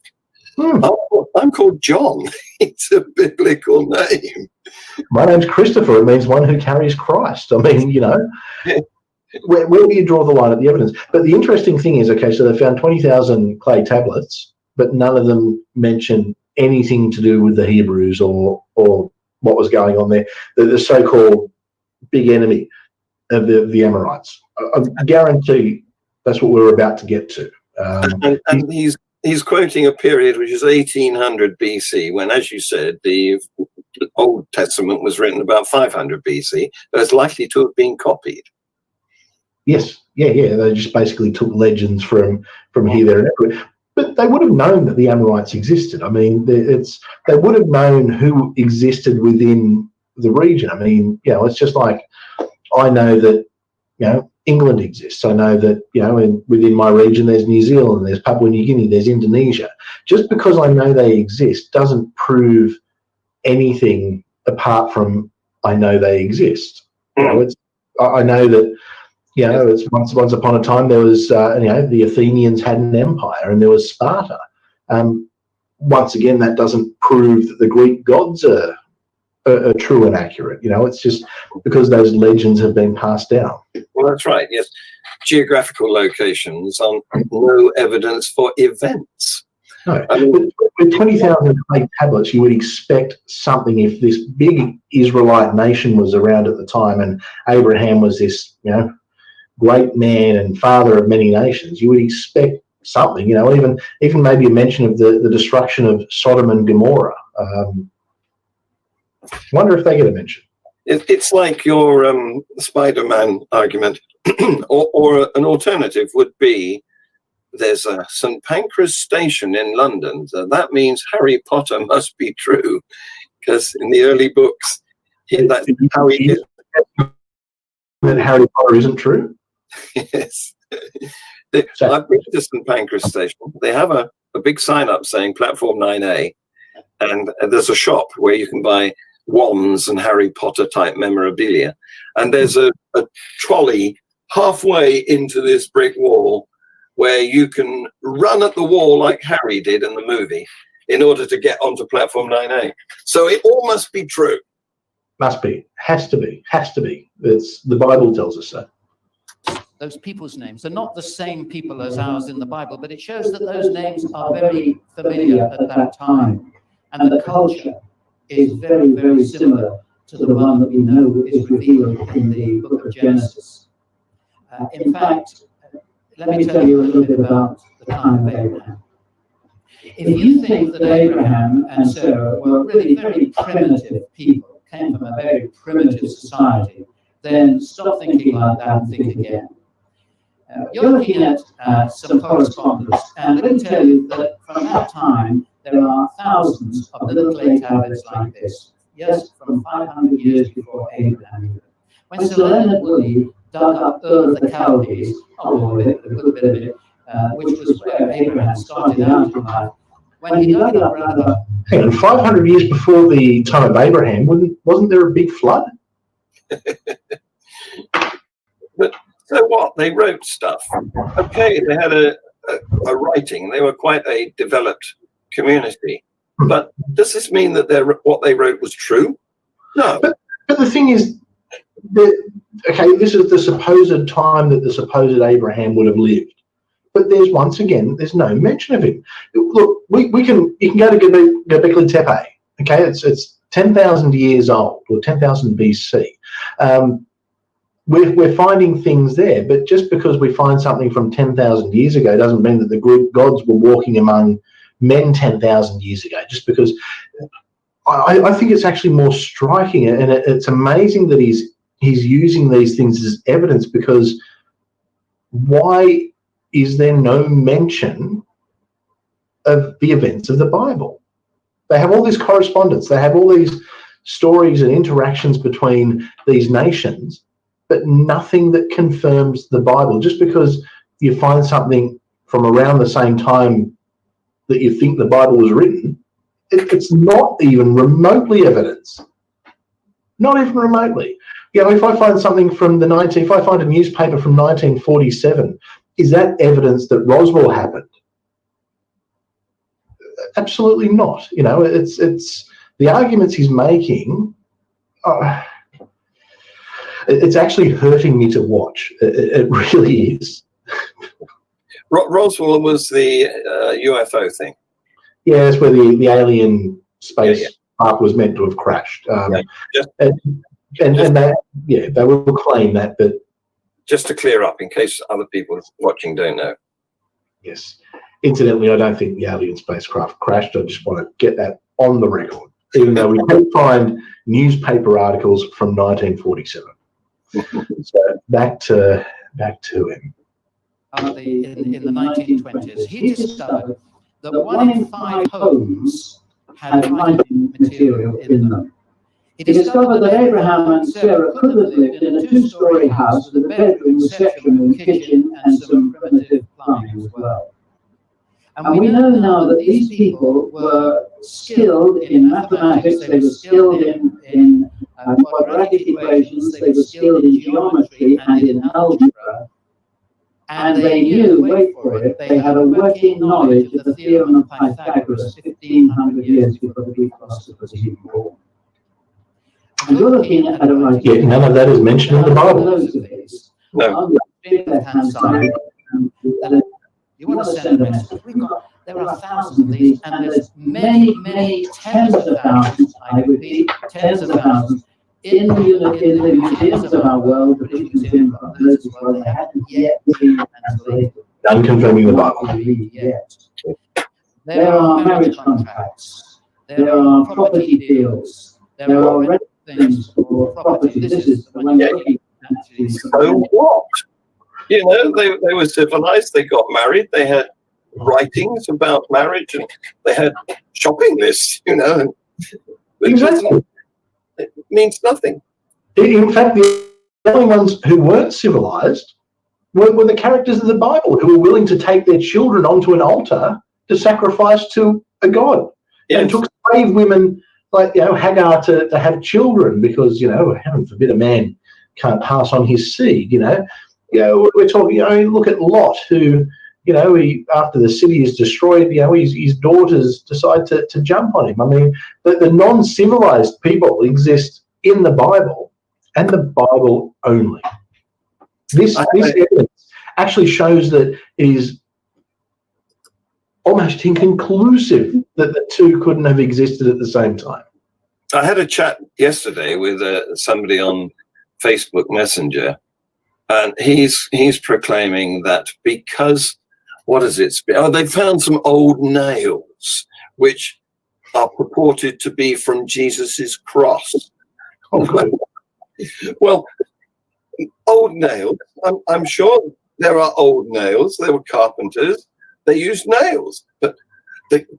I'm called John. It's a biblical name. My name's Christopher. It means one who carries Christ. I mean, you know, where do you draw the line at the evidence? But the interesting thing is, okay, so they found 20,000 clay tablets, but none of them mention anything to do with the Hebrews or what was going on there. The so-called big enemy of the Amorites. I guarantee that's what we're about to get to. And he's quoting a period which is 1800 BC, when, as you said, the Old Testament was written about 500 BC, but it's likely to have been copied. Yes, yeah. They just basically took legends from here, there, and everywhere. But they would have known that the Amorites existed. I mean, they would have known who existed within the region. I mean, you know, it's just like I know that, you know, England exists. I know that, you know, within my region there's New Zealand, there's Papua New Guinea, there's Indonesia. Just because I know they exist doesn't prove anything apart from I know they exist. You know, I know that, you know, it's once upon a time there was, you know, the Athenians had an empire and there was Sparta. Once again, that doesn't prove that the Greek gods are true and accurate. You know, it's just because those legends have been passed down. Well, that's right. Yes, geographical locations are no evidence for events. No, with 20,000 clay tablets, you would expect something. If this big Israelite nation was around at the time, and Abraham was this, you know, great man and father of many nations, you would expect something. You know, even maybe a mention of the destruction of Sodom and Gomorrah. Wonder if they get a mention. It's like your Spider-Man argument, or an alternative would be, there's a St. Pancras station in London, so that means Harry Potter must be true, because in the early books, that's how he did. That Harry Potter isn't true? Yes. I've been to St. Pancras station. They have a big sign up saying platform 9A, and there's a shop where you can buy wands and Harry Potter type memorabilia, and there's a trolley halfway into this brick wall where you can run at the wall like Harry did in the movie in order to get onto platform 9A. So it all must be true. Must be. Has to be. It's the Bible tells us so. Those people's names are not the same people as ours in the Bible, but it shows that those names are very familiar at that time, and the culture is very, very similar to the one that we know is revealed in the book of Genesis. In fact, let me tell you a little bit about the time of Abraham. If you think that Abraham and Sarah were really very primitive people, came from a very primitive society, then stop thinking like that and think again. You're looking at some correspondence, and let me tell you that from that time, there are thousands of little clay tablets like this. Yes, from 500 years before Abraham. When Sir Leonard Woolley dug up Ur of the Chaldees, all of it, a good bit of it, which was where Abraham started out in life, when he dug up rather... Hang on, 500 years before the time of Abraham, wasn't there a big flood? But so what? They wrote stuff. Okay, they had a writing. They were quite a developed community. But does this mean that what they wrote was true? No. But the thing is, okay, this is the supposed time that the supposed Abraham would have lived. But once again, there's no mention of him. Look, you can go to Göbekli Tepe. Okay, it's 10,000 years old, or 10,000 BC. We're finding things there, but just because we find something from 10,000 years ago doesn't mean that the Greek gods were walking among men 10,000 years ago. Just because I think it's actually more striking, and it's amazing that he's using these things as evidence, because why is there no mention of the events of the Bible? They have all this correspondence, they have all these stories and interactions between these nations, but nothing that confirms the Bible. Just because you find something from around the same time that you think the Bible was written, it's not even remotely evidence. Not even remotely. You know, if I find something from if I find a newspaper from 1947, is that evidence that Roswell happened? Absolutely not. You know, it's the arguments he's making. It's actually hurting me to watch. It really is. Roswell was the UFO thing. Yeah, that's where the alien space park was meant to have crashed. And they will claim that, but just to clear up in case other people watching don't know. Yes. Incidentally, I don't think the alien spacecraft crashed. I just want to get that on the record, even though we can find newspaper articles from 1947. So back to him. In the 1920s, he discovered that 1 in 5 homes had writing material in them. He discovered that Abraham and Sarah could have lived in a 2-story house with a bedroom, reception room, kitchen, and some primitive plumbing as well. And we know now that these people were skilled in mathematics, they were skilled in quadratic equations, they were skilled in geometry and in algebra, and they knew, wait for it, they had a working knowledge of the theorem of Pythagoras 1,500 years before the Greek philosophers were even born. And you're looking at a right here. None of that is mentioned in the Bible. No. On the left-hand side, you want to send a message. There are thousands of these, and there's many, many tens of thousands, I repeat, tens of thousands, in the museums of our world, the British Museum of those as well, they haven't yet been translated. None confirming the Bible. Yet. There are marriage contracts, there are property deals, there are rental things for property. This is the one you're looking at. So what? You know, they were civilized, they got married, they had writings about marriage, and they had shopping lists, you know. Exactly. It means nothing. In fact, the only ones who weren't civilized were the characters of the Bible who were willing to take their children onto an altar to sacrifice to a god. Yes. And took brave women like, you know, Hagar to have children because, you know, heaven forbid a man can't pass on his seed, you know. You know, we're talking, you know, look at Lot, who, you know, after the city is destroyed, you know, his daughters decide to jump on him. I mean, the non-civilized people exist in the Bible and the Bible only. This evidence actually shows that it is almost inconclusive that the two couldn't have existed at the same time. I had a chat yesterday with somebody on Facebook Messenger, and he's proclaiming that because, what is it? Oh, they found some old nails which are purported to be from Jesus's cross. Okay. Well, old nails. I'm sure there are old nails. They were carpenters. They used nails, but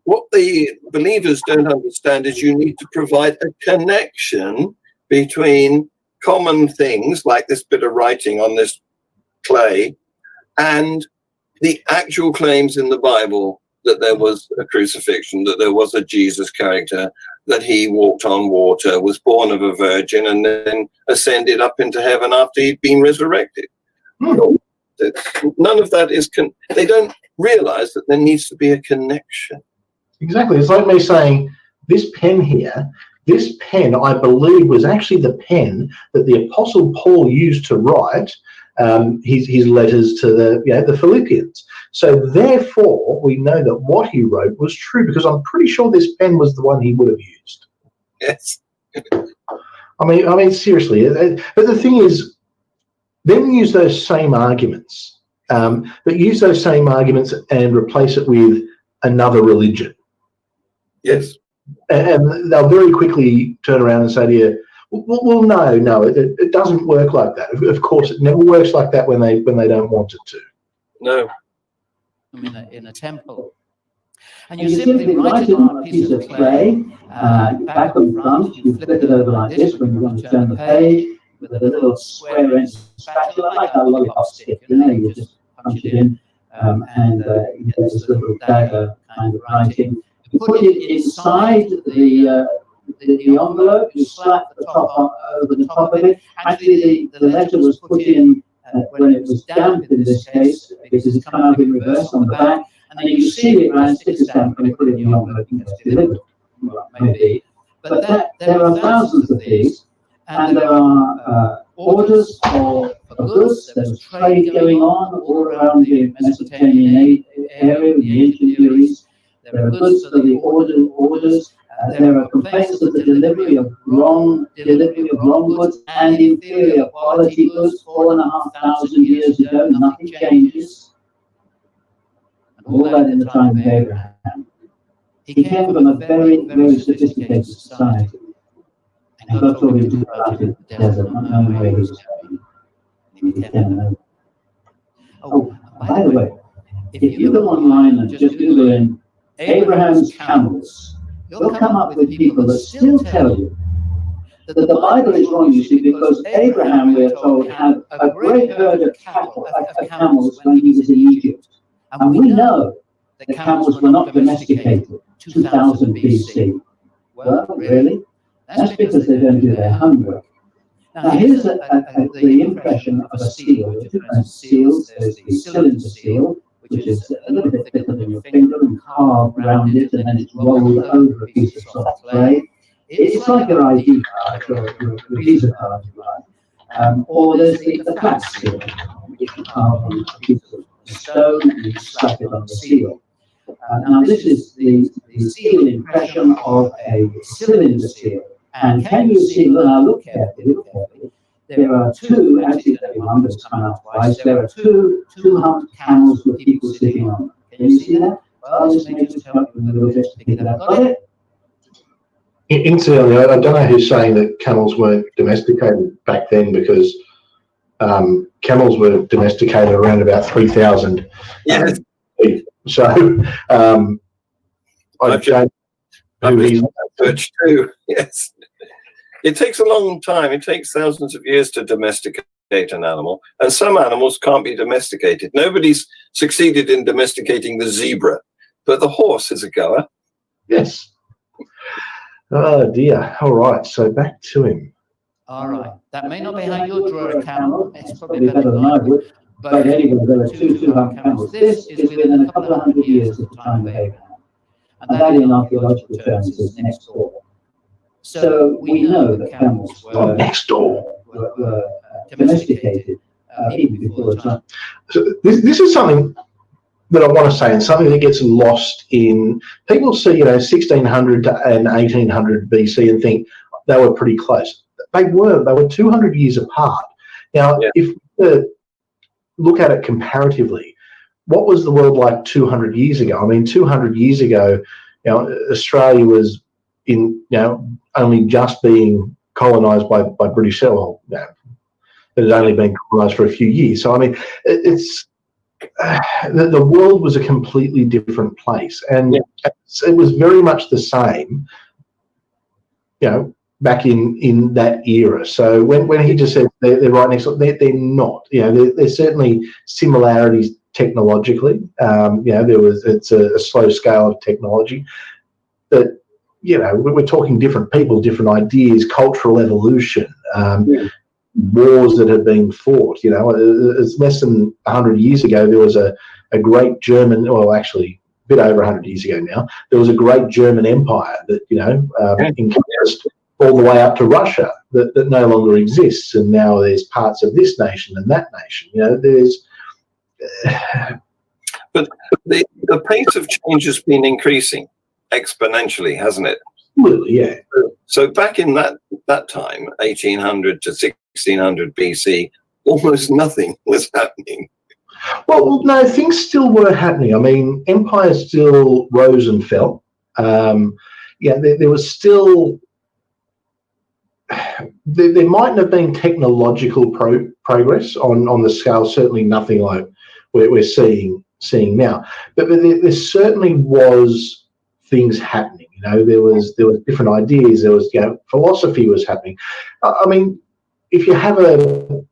what the believers don't understand is you need to provide a connection between common things like this bit of writing on this clay and the actual claims in the Bible that there was a crucifixion, that there was a Jesus character, that he walked on water, was born of a virgin, and then ascended up into heaven after he'd been resurrected. None of that is, they don't realize that there needs to be a connection. Exactly. It's like me saying, this pen here, this pen, I believe, was actually the pen that the Apostle Paul used to write his letters to the Philippians. So therefore, we know that what he wrote was true, because I'm pretty sure this pen was the one he would have used. Yes. I mean, seriously. But the thing is, then use those same arguments, but use those same arguments and replace it with another religion. Yes. And they'll very quickly turn around and say to you, well, no, it doesn't work like that. Of course, it never works like that when they don't want it to. No. In a temple. And you simply write it on a piece of clay, back and front, you flip it over like this when you want to turn the page, with a little square end spatula, like a lollipop stick, you know, you just punch it in, and you get this little dagger kind of writing. You put it inside the envelope, you slap the top over the top of it. Actually, the letter was put in when it was damp in this case, because it's come out in reverse on the back, and then you seal it round, stick a stamp, and you put it in the envelope and it's delivered. Well, maybe. But there are thousands of these, and there are orders for goods. There's trade going on all around the Mesopotamian area, the ancient Near East. There are goods for the orders. There are complaints of the delivery of wrong goods and inferior quality goods. 4,500 years ago, nothing changes. And all that in the time of Abraham. He came from a very, very sophisticated society. And God told him to go out in the desert, not knowing where he was going. He became known. Oh, by the way, if you go online and just Google in Abraham's camels, you'll come up with people that still tell you that the Bible is wrong, you see, because Abraham, we are told, had a great herd of cattle, of camels, when he was in Egypt. And we know the camels were not domesticated 2000 BC. Well, really? That's because they don't do their homework. Now, here's the impression of a seal. There are different seals. There's the cylinder seal, which is a little bit thicker than your finger and carved around it, and then it's rolled over a piece of soft clay. It's like your ID card or your visa card, if you like. Or there's the flat seal, which you carve on a piece of stone and you slap it on the seal. Now, this is the seal impression of a cylinder seal. And can you see, now look carefully, there are two, actually, the numbers come out twice, there are two humped camels with people sitting on them. Can you see that? Well, this may just help you a little bit to pick it up. Got it? Incidentally, I don't know who's saying that camels weren't domesticated back then, because camels were domesticated around about 3,000. Yes. So I've changed research too. Yes. It takes a long time. It takes thousands of years to domesticate an animal, and some animals can't be domesticated. Nobody's succeeded in domesticating the zebra, but the horse is a goer. Yes. Oh dear. All right. So back to him. All right. That may not be how you draw a camel. It's probably better than I would. But anyway, there are two humped camels. This is within a couple of hundred years of the time of Abraham. And that in archaeological terms is next door. So we know that camels were next door, were domesticated even before the time. So this is something that I want to say, and something that gets lost in people see, 1600 and 1800 BC and think they were pretty close. They were 200 years apart. Now, if we look at it comparatively, what was the world like 200 years ago? I mean, 200 years ago, Australia was only just being colonised by British settlers. It had only been colonised for a few years. So I mean, it's the world was a completely different place, and it was very much the same, back in that era. So when he just said they're right next door, they're not. There's certainly similarities technologically. It's a slow scale of technology, but we're talking different people, different ideas, cultural evolution, wars that have been fought. It's less than 100 years ago. There was a great German, well, actually a bit over 100 years ago now, there was a great German empire that encompassed all the way up to Russia that no longer exists, and now there's parts of this nation and that nation. There's but the pace of change has been increasing exponentially, hasn't it? Absolutely, yeah. So back in that time, 1800 to 1600 BC, almost nothing was happening. Well, no, things still were happening. I mean, empires still rose and fell. There was still. There mightn't have been technological progress on the scale, certainly nothing like we're seeing now. But there certainly was things happening. There was different ideas. There was philosophy was happening. I mean, if you have a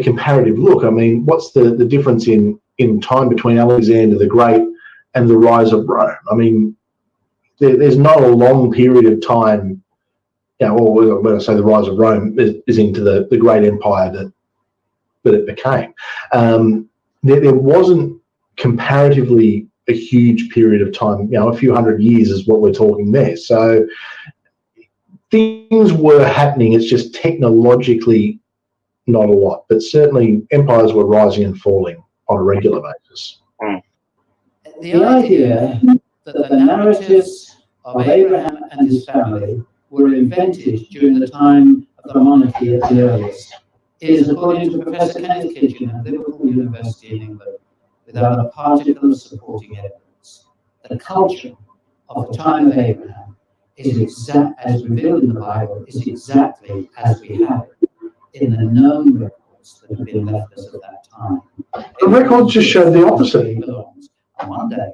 comparative look, I mean, what's the difference in in time between Alexander the Great and the rise of Rome. I mean, there's not a long period of time, or when I say the rise of Rome is into the great empire that it became. There wasn't comparatively a huge period of time, a few hundred years is what we're talking there. So things were happening, it's just technologically not a lot, but certainly empires were rising and falling on a regular basis. The idea that the narratives of Abraham and his family were invented during the time of the monarchy at the earliest is, according to Professor Kenneth Kitchen at Liverpool University in England, without a particle of supporting evidence. The culture of the time of Abraham is as revealed in the Bible, is exactly as we have it in the known records that have been left us at that time. The records just show the opposite. And one day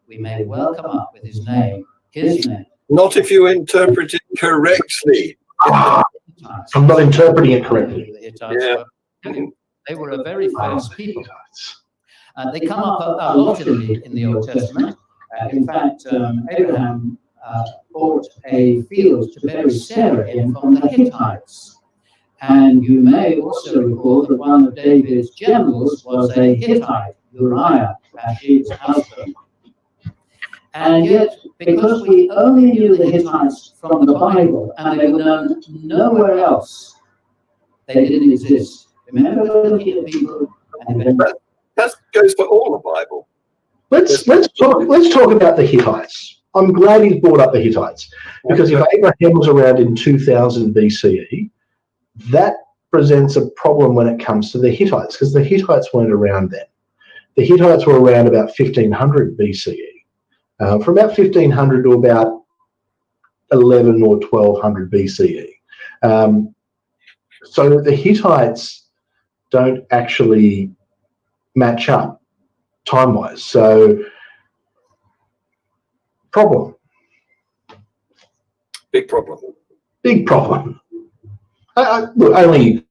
we may well come up with his name, his name. Not if you interpret it correctly. I'm not interpreting it correctly. Yeah. They were a very first people. They come up a lot in the Old Testament. In fact, Abraham bought a field to bury Sarah in from the Hittites. And you may also recall that one of David's generals was a Hittite, Uriah, Bathsheba's husband. And yet, because we only knew the Hittites from the Bible, and they were known nowhere else, they didn't exist. Remember looking at people and that goes for all the Bible. Let's talk about the Hittites. I'm glad he's brought up the Hittites, because if Abraham was around in 2000 BCE, that presents a problem when it comes to the Hittites, because the Hittites weren't around then. The Hittites were around about 1500 BCE. From about 1500 to about 11 or 1200 BCE. So the Hittites don't actually match up time-wise. So, problem. Big problem. Big problem. Look, only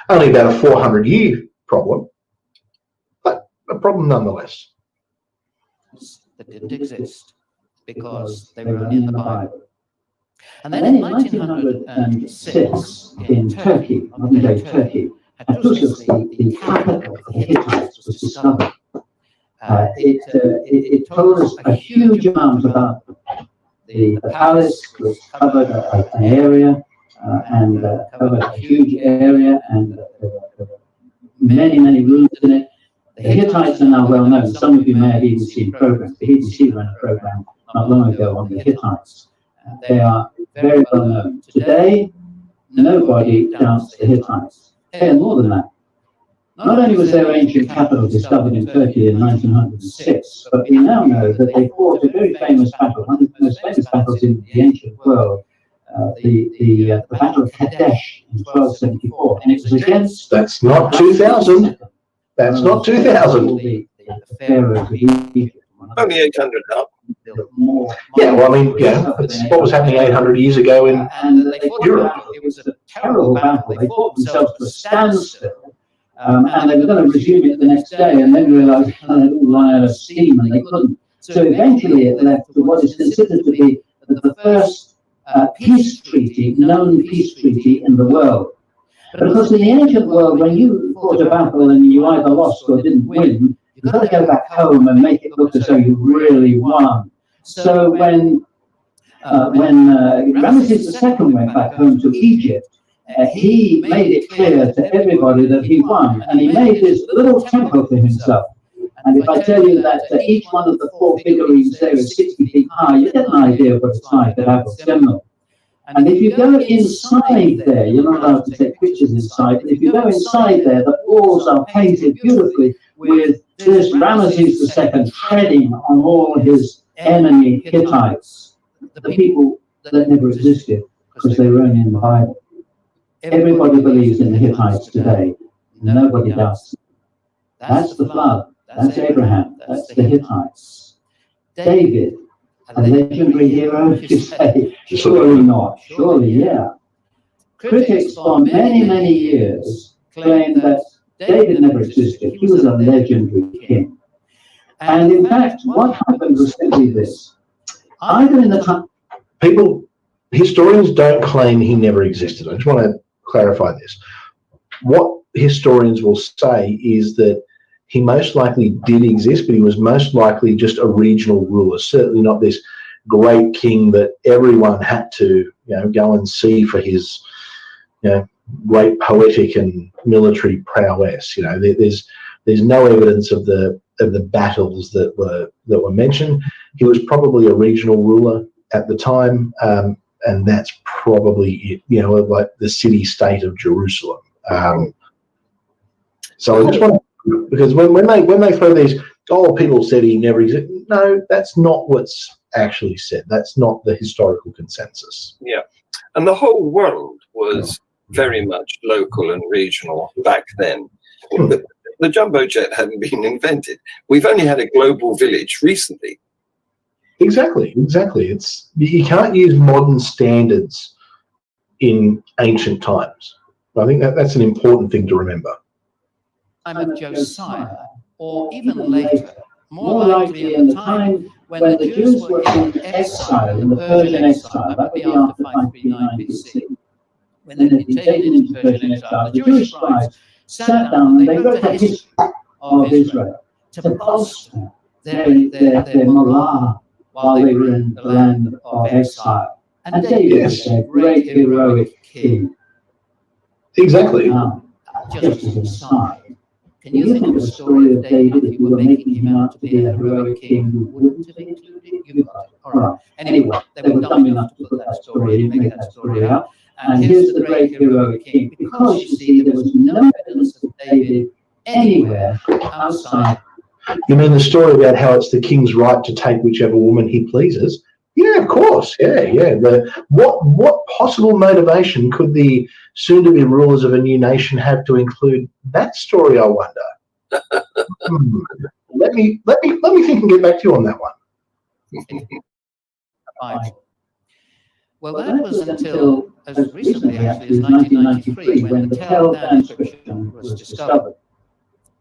about a 400-year problem, but a problem nonetheless. That didn't exist because they were only in the Bible. And then in 1906, in Turkey, modern-day Turkey, Hattusas, the capital of the Hittites, was discovered. It told us a huge amount about the palace. Was covered an area and covered a huge area, and there were many rooms in it. The Hittites are now well known. Some of you may have even seen programs. The BBC ran a program not long ago on the Hittites. They are very well known. Today, nobody doubts the Hittites. And more than that, not only was their ancient capital discovered in Turkey in 1906, but we now know that they fought a very famous battle, one of the most famous battles in the ancient world, the Battle of Kadesh in 1274. And it was against... That's not 2000. That's not 2000. The pharaohs of Egypt. Only 800 up. Yeah, well, I mean, it's what was happening 800 years ago in Europe. It was a terrible battle. They fought themselves to a standstill, and they were going to resume it the next day, and then realised they all run out of steam, and they couldn't. So eventually it left to what is considered to be the first peace treaty, known peace treaty in the world. But of course, in the ancient world, when you fought a battle and you either lost or didn't win, you've got to go back home and make it look as though you really won. So when Ramesses II went back home to Egypt, he made it clear to everybody that he won, and he made this little temple for himself. And if I tell you that each one of the 4 figurines there is 60 feet high, you get an idea of what it's like to have a symbol. And if you go inside there, you're not allowed to take pictures inside, but if you go inside there, the walls are painted beautifully with this Ramesses II treading on all his enemy Hittites, the people that never existed because they were only in the Bible. Everybody believes in the Hittites today. Nobody does. That's the flood. That's Abraham. That's the Hittites. David, a legendary hero, you say? Surely not. Surely, yeah. Critics for many years claim that David never existed. He was a legendary king. And in fact, what happened was simply this. Either in the time... Historians don't claim he never existed. I just want to clarify this. What historians will say is that he most likely did exist, but he was most likely just a regional ruler, certainly not this great king that everyone had to, go and see for his, great poetic and military prowess. There's no evidence of the battles that were mentioned. He was probably a regional ruler at the time, and that's probably it. Like the city-state of Jerusalem. So I just want to, because when they throw these, people said he never existed. No, that's not what's actually said. That's not the historical consensus. Yeah, and the whole world was very much local and regional back then. The jumbo jet hadn't been invented. We've only had a global village recently. Exactly. It's, you can't use modern standards in ancient times. I think that's an important thing to remember. Time of Josiah, or even later, more likely in the time when the Jews were in exile, in the Persian exile, that would be after 539 BC. When they'd been taken into Persian exile, the Jewish scribes sat down and they wrote a history of Israel to bolster their morale while they were in the land of exile. And David was a great heroic king. Exactly. Just as an aside, can you think of a story of David if you were making him out to be a heroic king who wouldn't have included it? You've got it. All right. Anyway, they were dumb enough to put that story in, make that story out. And here's the great heroic king, because you see, there was no evidence of David anywhere outside. You mean the story about how it's the king's right to take whichever woman he pleases? Yeah, of course. Yeah. What possible motivation could the soon-to-be rulers of a new nation have to include that story, I wonder? Let me think and get back to you on that one. Well, that was until as recently, actually, as 1993, when the Tel Dan inscription was discovered.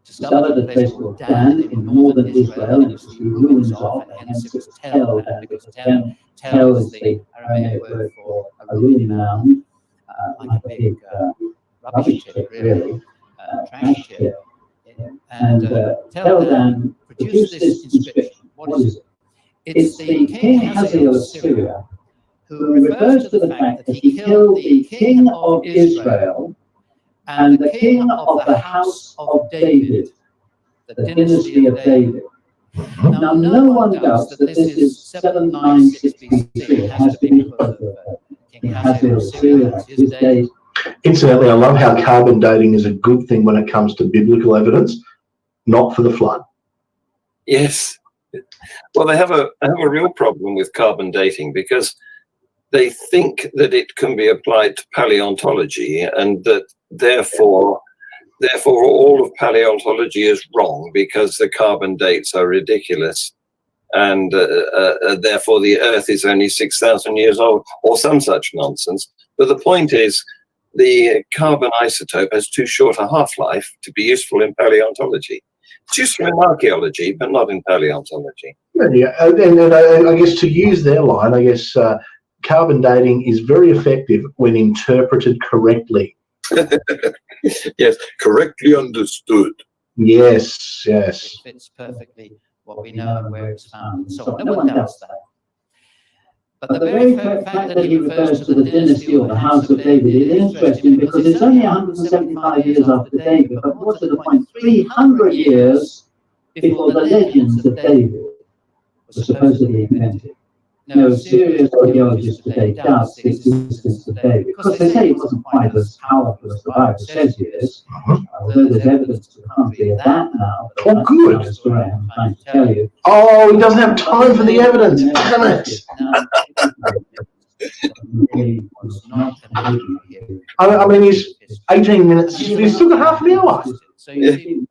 Discovered at a place called Dan in northern Israel, and it's the ruins of, and hence it was Tel Dan, because Tel is the Aramaic word for a ruin mound, like a big rubbish tip, really, trash tip. And Tel Dan produced this inscription. What is it? It's the King Hazael of Syria, who refers to the fact that he killed the king of Israel and the king of the house of David, the dynasty of David. Now, no one doubts that this is 796 BC. It has to be because of King Hazael of Syria, that's his days. Incidentally, I love how carbon dating is a good thing when it comes to biblical evidence, not for the flood. Yes. Well, they have a real problem with carbon dating, because they think that it can be applied to paleontology, and that therefore all of paleontology is wrong because the carbon dates are ridiculous, and therefore the Earth is only 6,000 years old, or some such nonsense. But the point is, the carbon isotope has too short a half-life to be useful in paleontology. It's useful in archaeology, but not in paleontology. Yeah, and I guess to use their line, I guess carbon dating is very effective when interpreted correctly. Yes, correctly understood. Yes. It fits perfectly what we know and where it's found, and so on. No one doubts that. But the very fact that he refers to the dynasty or the house of David is interesting, because it's only 175 years after David, but more to the point, 300 years before the legends of David were supposedly invented. No serious archaeologists today doubt the existence of David, because they say it wasn't quite as powerful as the Bible says he is. Although there's evidence to the contrary of that now. Oh, good. That's the story I'm trying to tell you. Oh, he doesn't have time for the evidence. Damn it. I mean, he's 18 minutes. He's still got half an hour. So you see,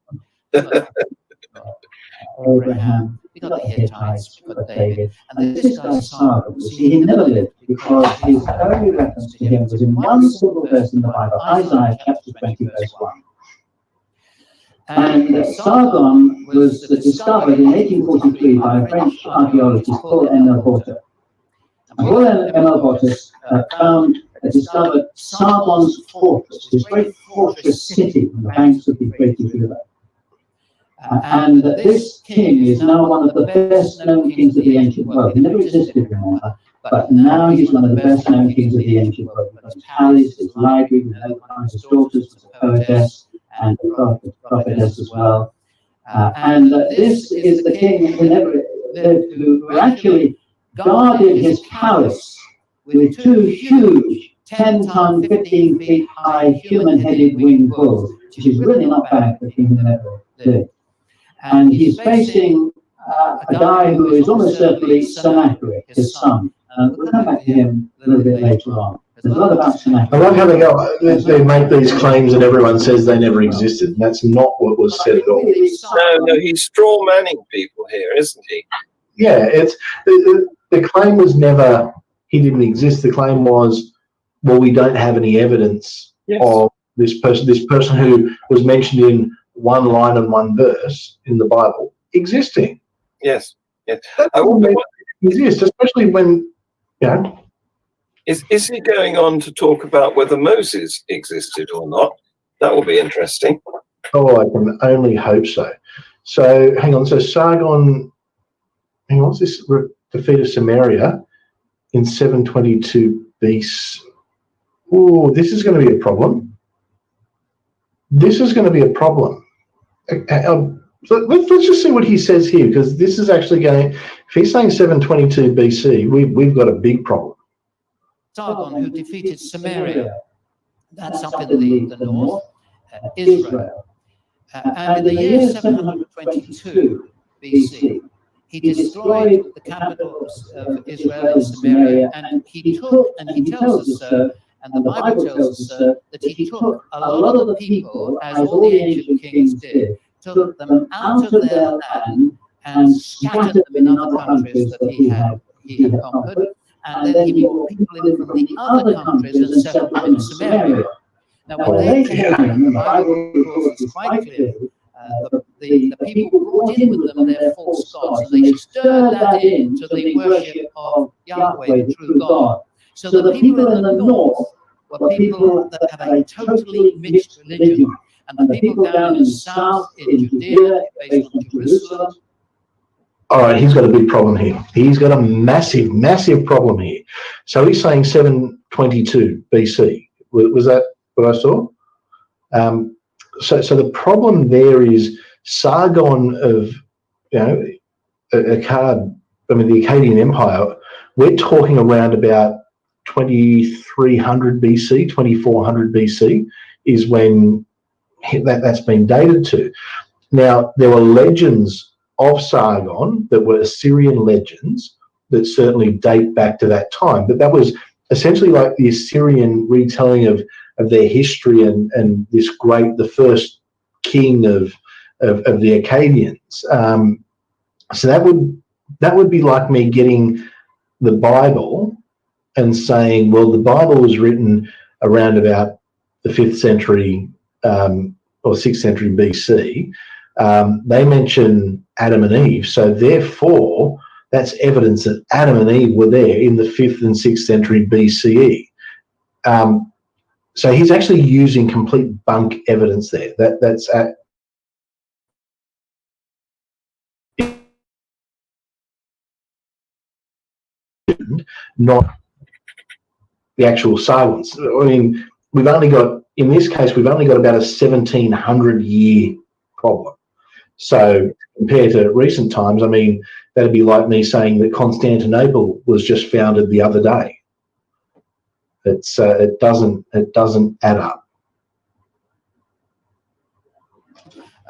Abraham, we got the Hittites, we got David, and this guy's saga, you see, he never lived, because his only reference to him was in one single verse in the Bible, Isaiah chapter 20, verse 1. And Sargon was discovered in 1843 by a French archaeologist, Paul M.L. Porter. And Paul M.L. Porter discovered Sargon's fortress, this great fortress city on the banks of the Euphrates River. And this king is now one of the best-known kings of the ancient world. He never existed, remember, but now he's one of the best-known kings of the ancient world. His palace, his library, with his daughters, was a poetess, and a prophetess as well. And this is the king who never lived, who actually guarded his palace with two huge 10-ton, 15 feet high human-headed winged bulls, which is really not bad for a king who never lived. And he's facing a guy who is almost certainly Sennacherib, his son. We'll come back to him a little bit later on. There's a lot about Sennacherib. I like how they make these claims and everyone says they never existed. And that's not what was said at all. No, he's straw manning people here, isn't he? Yeah, it's the claim was never he didn't exist. The claim was, well, we don't have any evidence of this person who was mentioned in one line and one verse in the Bible existing. Yes. Yes. I wonder what exists, especially when, you know. Is he going on to talk about whether Moses existed or not? That will be interesting. Oh, I can only hope so. So, hang on. So, Sargon, what's this? Defeat of Samaria in 722 BC. Oh, this is going to be a problem. This is going to be a problem. So let's just see what he says here, because this is actually going. If he's saying 722 BC, we've got a big problem. Sargon, who defeated Samaria, that's up in the north, Israel. And in the year 722 BC, he destroyed the capitals of Israel and Samaria, and he took, and he tells us so, and the Bible tells us so, that he took a lot of the people, as all the ancient kings did, took them out of their land and scattered them in other countries that he had conquered. And then he brought people in from the other countries and settled them in Samaria. Now, when they came in, the Bible records quite clearly, the people brought in with them their false gods, and they stirred that into the worship of Yahweh, the true God. So the people in the north were people that have a totally mixed religion, and the people down in the south, in Judea, based on Jerusalem. All right, he's got a big problem here. He's got a massive, massive problem here. So he's saying 722 BC. Was that what I saw? So the problem there is Sargon of, the Akkadian Empire. We're talking around about 2300 BC, 2400 BC is when that's been dated to. Now, there were legends of Sargon that were Assyrian legends that certainly date back to that time, but that was essentially like the Assyrian retelling of their history and the first king of the Akkadians. So that would be like me getting the Bible and saying, well, the Bible was written around about the 5th century or 6th century BC. They mention Adam and Eve, so therefore that's evidence that Adam and Eve were there in the 5th and 6th century BCE. So he's actually using complete bunk evidence there. That's not the actual Sargons. I mean, in this case, we've only got about a 1700-year problem. So compared to recent times, I mean, that'd be like me saying that Constantinople was just founded the other day. It doesn't add up.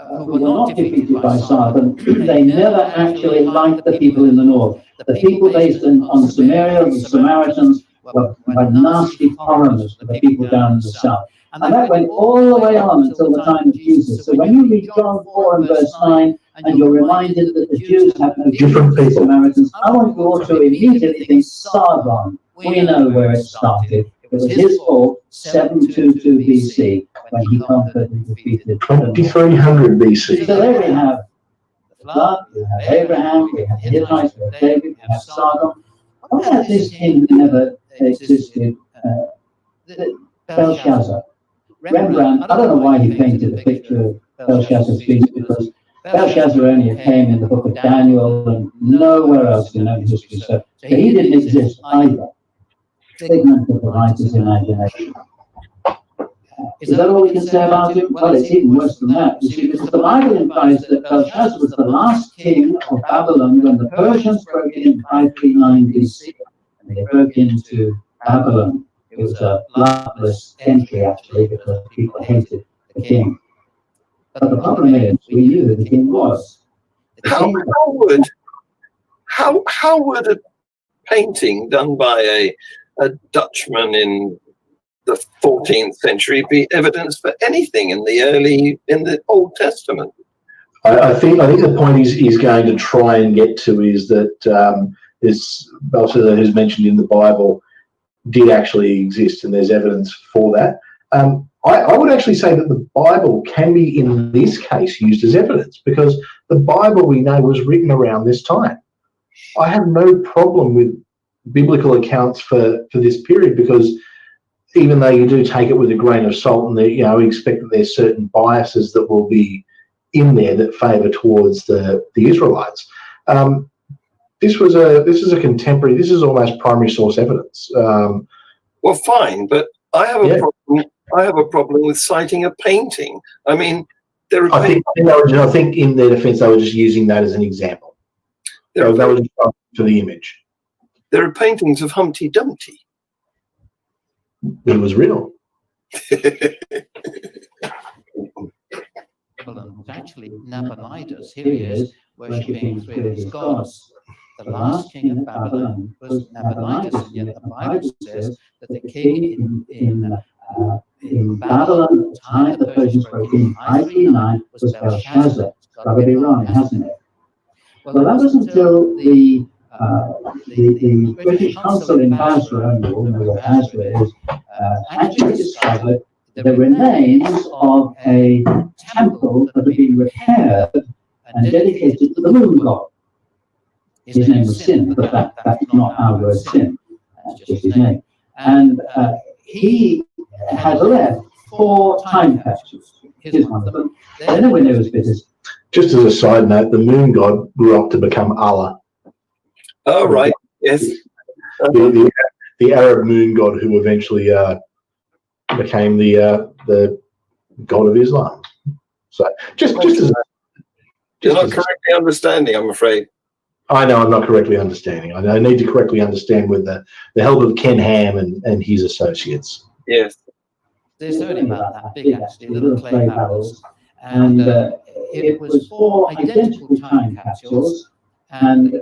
Who were not defeated by Sargon, they never actually liked the people in the north. The people based on Samaria, the Samaritans, were nasty foreigners to the people down in the south. And that went all the way on until the time of Jesus. So when you read John 4 and verse 9, and you're reminded that the Jews have no different people, Samaritans, I want you all to immediately think Sargon. We know where it started. It was his fault, 722 BC, when he conquered and defeated 2300 BC. So there we have the flood, we have Abraham, we have Hittites, we have David, we have Sargon. What about this king who never existed, Belshazzar? Rembrandt, I don't know why he painted a picture of Belshazzar's feast, because Belshazzar only came in the book of Daniel and nowhere else in known history, so he didn't exist either. Figment of the writer's imagination. Is that all we can say about him? Well, it's even worse than that, you see, because the Bible implies that Belshazzar was the last king of Babylon when the Persians broke in 539 BC, and they broke into Babylon. It was a bloodless entry, actually, because people hated the king. But the problem is, we knew who the king was. How would a painting done by a Dutchman in the 14th century be evidence for anything in the Old Testament? I think the point he's going to try and get to is that this Belshazzar, who's mentioned in the Bible, did actually exist, and there's evidence for that. I would actually say that the Bible can be, in this case, used as evidence, because the Bible, we know, was written around this time. I have no problem with biblical accounts for this period, because even though you do take it with a grain of salt, and we expect that there's certain biases that will be in there that favour towards the Israelites. This is a contemporary. This is almost primary source evidence. Well, fine, but I have a problem. I have a problem with citing a painting. I mean, I think in their defence, they were just using that as an example. They were just for the image. There are paintings of Humpty Dumpty. It was real. Babylon was actually Nabonidus. Here he is, worshipping three of his gods. The last king of Babylon was Nabonidus, and yet the Bible says that the king in Babylon at the time the Persians broke in 539 was Belshazzar. It's got to be wrong, hasn't it? Well, that was until the British consul in Basra, you all know where Basra is, actually discovered the remains of a temple that had been repaired and dedicated to the moon god. His name was Sin, but that's not our word Sin, that's just his name. And he had left 4 time capsules. Here's one of them. They're nowhere near as big as. Just as a side note, the moon god grew up to become Allah. Oh, right, yes. The Arab moon god who eventually became the god of Islam. So just as you're not correctly understanding, I'm afraid. I know I'm not correctly understanding. I need to correctly understand with the help of Ken Ham and his associates. Yes. There's only about that big, actually, little clay barrels. And it was 4 identical time capsules. And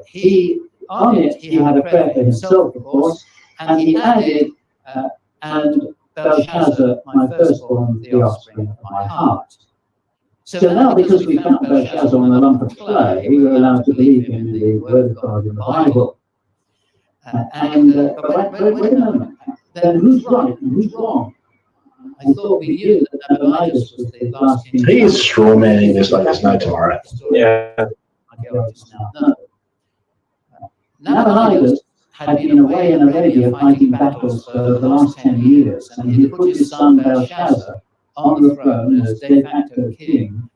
on it, he had a prayer for himself, of course. And he added, and Belshazzar, my firstborn, the offspring of my heart. So now, because we found Belshazzar on a lump of clay, we were allowed to believe him in the word of God in the Bible. But wait a moment. Then who's right and who's wrong? I thought we knew that Nabonidus was the last king. He is straw manning this like there's no tomorrow. Yeah. Nabonidus had been away in Arabia fighting battles for the last 10 years, and he had put his son Belshazzar on the throne as de facto king,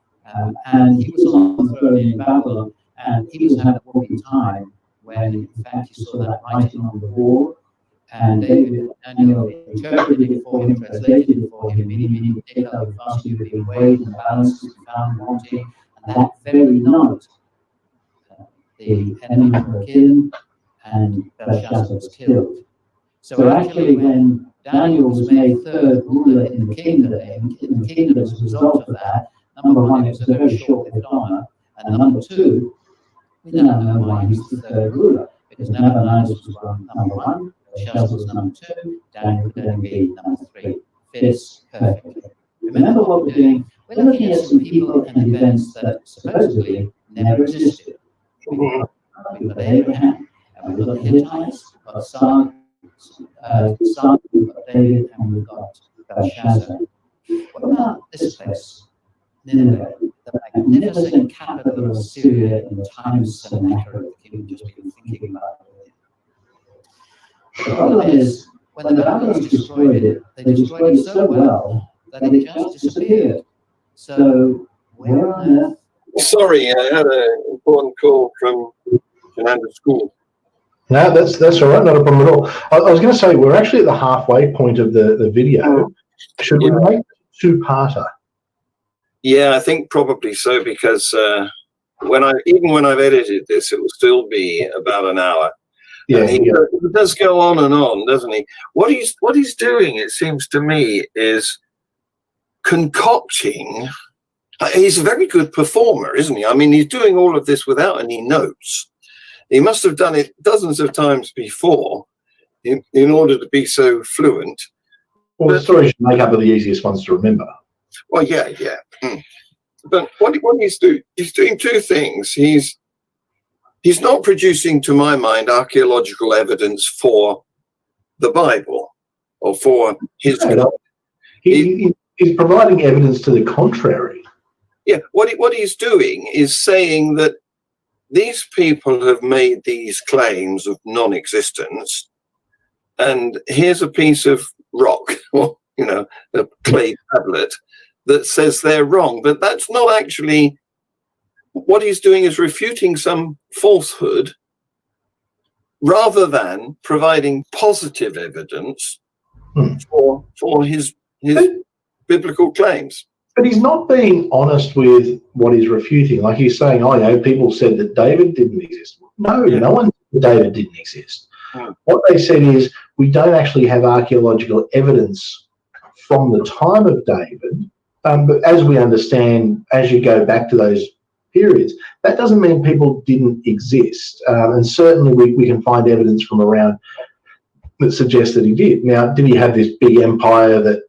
and he was on the throne in Babylon, and he was having a walking time when, in fact, he saw that writing on the wall, and David and Daniel interpreted it for him, translated it for him, meaning the data of fasting would be weighed and balanced as he found wanting, and that very night, the enemy broke in, and Belshazzar was killed. So actually, when Daniel was made 3rd ruler in the kingdom as a result of that, number 1, it was a very short-lived honor, and number 2, we don't know why he's the 3rd ruler, because Nabonidus was number 1, Belshazzar was number 2, Daniel could only be number 3. Fits perfectly. Remember what we're doing? We're looking at some people and events that supposedly never existed. We've got Abraham, and we've got the Hittites, we've got Sargon, Simon, we've got David, and we've got Belshazzar. What about this place, Nineveh, the magnificent capital of Syria in times Sennacherib, the king we've just been thinking about? The problem is, when the Babylonians destroyed it, they destroyed it so well that it just disappeared. So, where on earth? Sorry, I had an important call from Fernando's school. No, that's all right, not a problem at all. I was going to say, we're actually at the halfway point of the video. Should we make two-parter? Yeah, I think probably so, because when I've edited this, it will still be about an hour. Yeah, and he does go on, doesn't he? What he's doing, it seems to me, is concocting. He's a very good performer, isn't he? I mean, he's doing all of this without any notes. He must have done it dozens of times before in order to be so fluent. Well, the stories you make up are the easiest ones to remember. Well, yeah. But what he's doing two things. He's not producing, to my mind, archaeological evidence for the Bible or for his God. He's providing evidence to the contrary. Yeah, what he's doing is saying that these people have made these claims of non-existence, and here's a piece of rock, or a clay tablet that says they're wrong. But that's not actually what he's doing. Is refuting some falsehood rather than providing positive evidence for his biblical claims. But he's not being honest with what he's refuting. Like he's saying, people said that David didn't exist. No one said David didn't exist. What they said is, we don't actually have archaeological evidence from the time of David. But as we understand, as you go back to those periods, that doesn't mean people didn't exist. And certainly we can find evidence from around that suggests that he did. Now, did he have this big empire that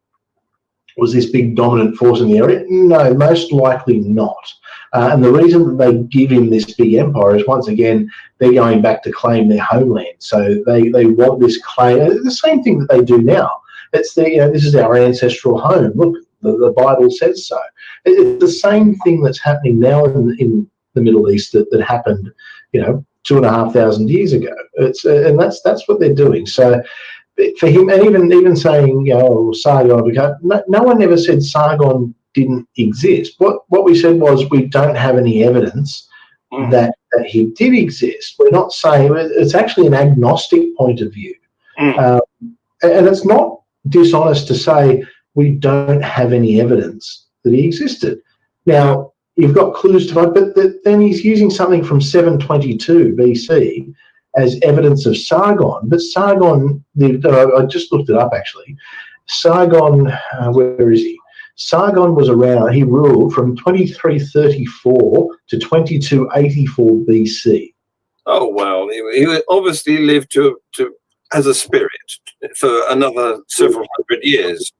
was this big dominant force in the area? No, most likely not. And the reason that they give him this big empire is, once again, they're going back to claim their homeland. So they want this claim, the same thing that they do now. It's this is our ancestral home. Look, the Bible says so. It's the same thing that's happening now in the Middle East that happened, 2,500 years ago. And that's what they're doing. So for him, and even saying, Sargon, no one ever said Sargon didn't exist. What we said was, we don't have any evidence that he did exist. We're not saying, it's actually an agnostic point of view. And it's not dishonest to say we don't have any evidence that he existed. Now, you've got clues to find, but then he's using something from 722 BC as evidence of Sargon. But Sargon, I just looked it up actually. Sargon, where is he? Sargon was around, he ruled from 2334 to 2284 BC. Oh, well, he obviously lived to as a spirit for another several hundred years.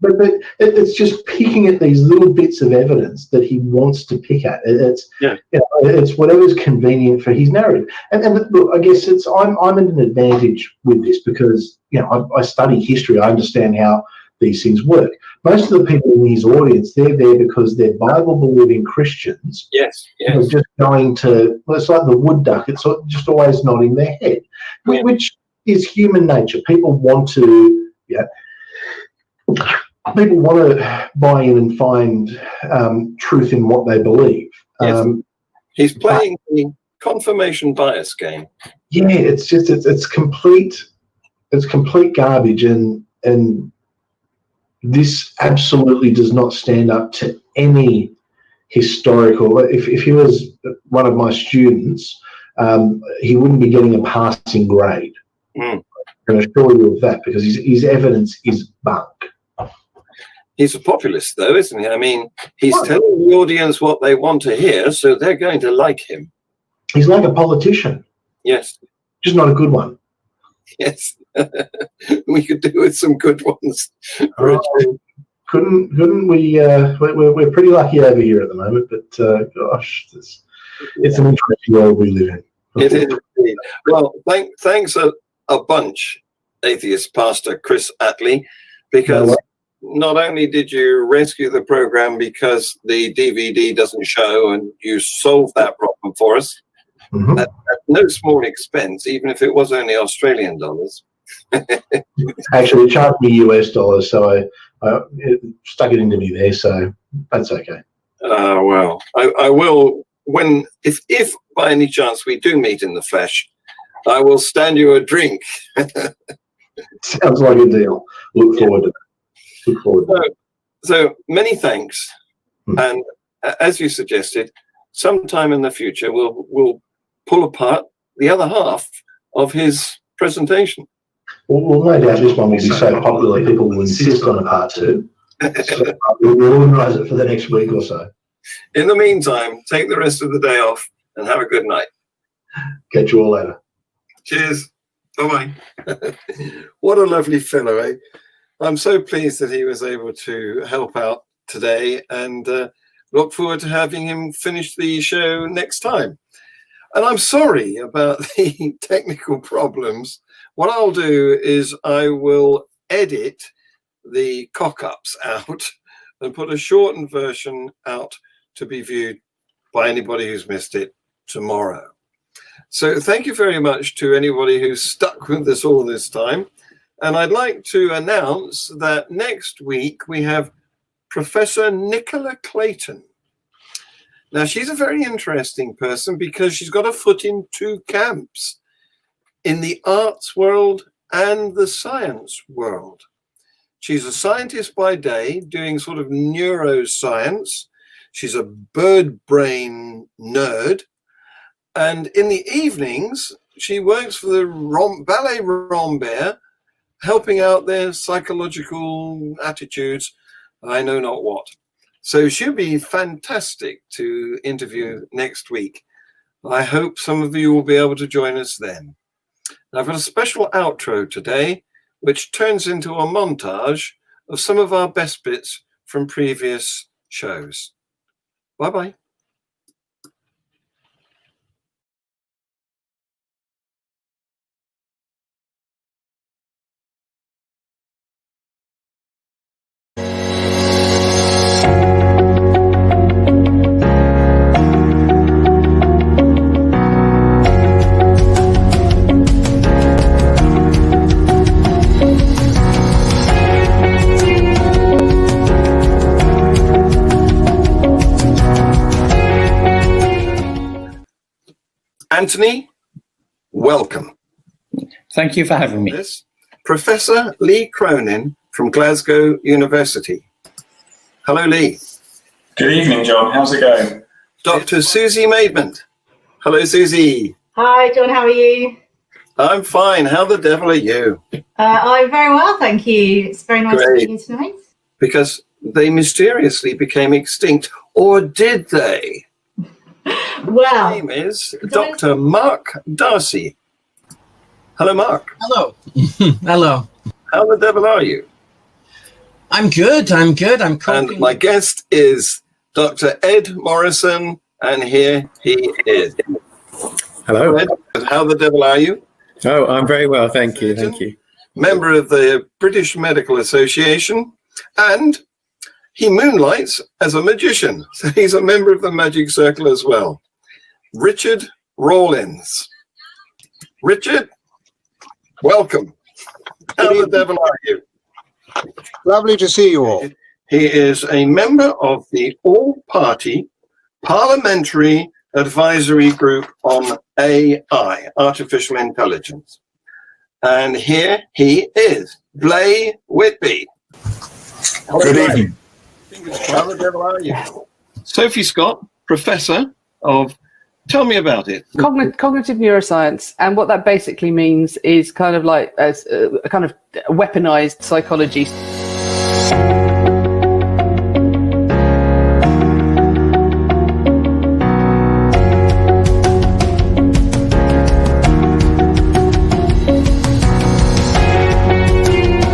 But it's just picking at these little bits of evidence that he wants to pick at. It's whatever's convenient for his narrative. And look, I guess I'm at an advantage with this because I study history. I understand how these things work. Most of the people in his audience, they're there because they're Bible-believing Christians. Yes. Just going to, it's like the wood duck. It's just always nodding their head, which is human nature. People want to, people want to buy in and find truth in what they believe. Yes. He's playing the confirmation bias game. Yeah, it's complete garbage, and this absolutely does not stand up to any historical. If he was one of my students, he wouldn't be getting a passing grade. I can assure you of that, because his evidence is bunk. He's a populist, though, isn't he? I mean, he's telling the audience what they want to hear, so they're going to like him. He's like a politician. Yes. Just not a good one. Yes. We could do with some good ones. Couldn't we? We're pretty lucky over here at the moment, but gosh, it's an interesting world we live in. It is indeed. Well, thanks a bunch, atheist pastor Chris Atlee, because not only did you rescue the program because the DVD doesn't show and you solved that problem for us at no small expense, even if it was only Australian dollars. Actually, it charged me US dollars, so it stuck it into me there, so that's okay. Well, I will, if by any chance we do meet in the flesh, I will stand you a drink. Sounds like a deal. Look forward to that. Look forward to that. So many thanks. And as you suggested, sometime in the future, we'll pull apart the other half of his presentation. Well, no doubt this one will be so popular, people will insist on a part two. So we'll organise it for the next week or so. In the meantime, take the rest of the day off and have a good night. Catch you all later. Cheers. Bye-bye. What a lovely fellow, eh? I'm so pleased that he was able to help out today, and look forward to having him finish the show next time. And I'm sorry about the technical problems. What I'll do is I will edit the cock-ups out and put a shortened version out to be viewed by anybody who's missed it tomorrow. So thank you very much to anybody who's stuck with us all this time. And I'd like to announce that next week we have Professor Nicola Clayton. Now, she's a very interesting person because she's got a foot in two camps, in the arts world and the science world. She's a scientist by day doing sort of neuroscience. She's a bird brain nerd. And in the evenings, she works for the Ballet Rambert, helping out their psychological attitudes, I know not what. So she'll be fantastic to interview next week. I hope some of you will be able to join us then. I've got a special outro today, which turns into a montage of some of our best bits from previous shows. Bye-bye. Anthony, welcome. Thank you for having me. Professor Lee Cronin from Glasgow University. Hello, Lee. Good evening, John. How's it going? Dr. Susie Maidment. Hello, Susie. Hi, John. How are you? I'm fine. How the devil are you? I'm very well, thank you. It's very nice to meet you tonight. Because they mysteriously became extinct, or did they? Well, My name is Dr. Mark Darcy. Hello, Mark. Hello. Hello. How the devil are you? I'm good. I'm coping. And my guest is Dr. Ed Morrison, and here he is. Hello. Ed, how the devil are you? Oh, I'm very well, thank you. Thank you. Member of the British Medical Association, and he moonlights as a magician. So he's a member of the Magic Circle as well. Richard Rawlins. Richard, welcome. How the devil are you? Lovely to see you all. He is a member of the All-Party Parliamentary Advisory Group on AI, Artificial Intelligence. And here he is, Blay Whitby. Good evening. How the devil are you? Sophie Scott, Professor of, tell me about it. Cognitive neuroscience, and what that basically means is kind of like a kind of weaponized psychology.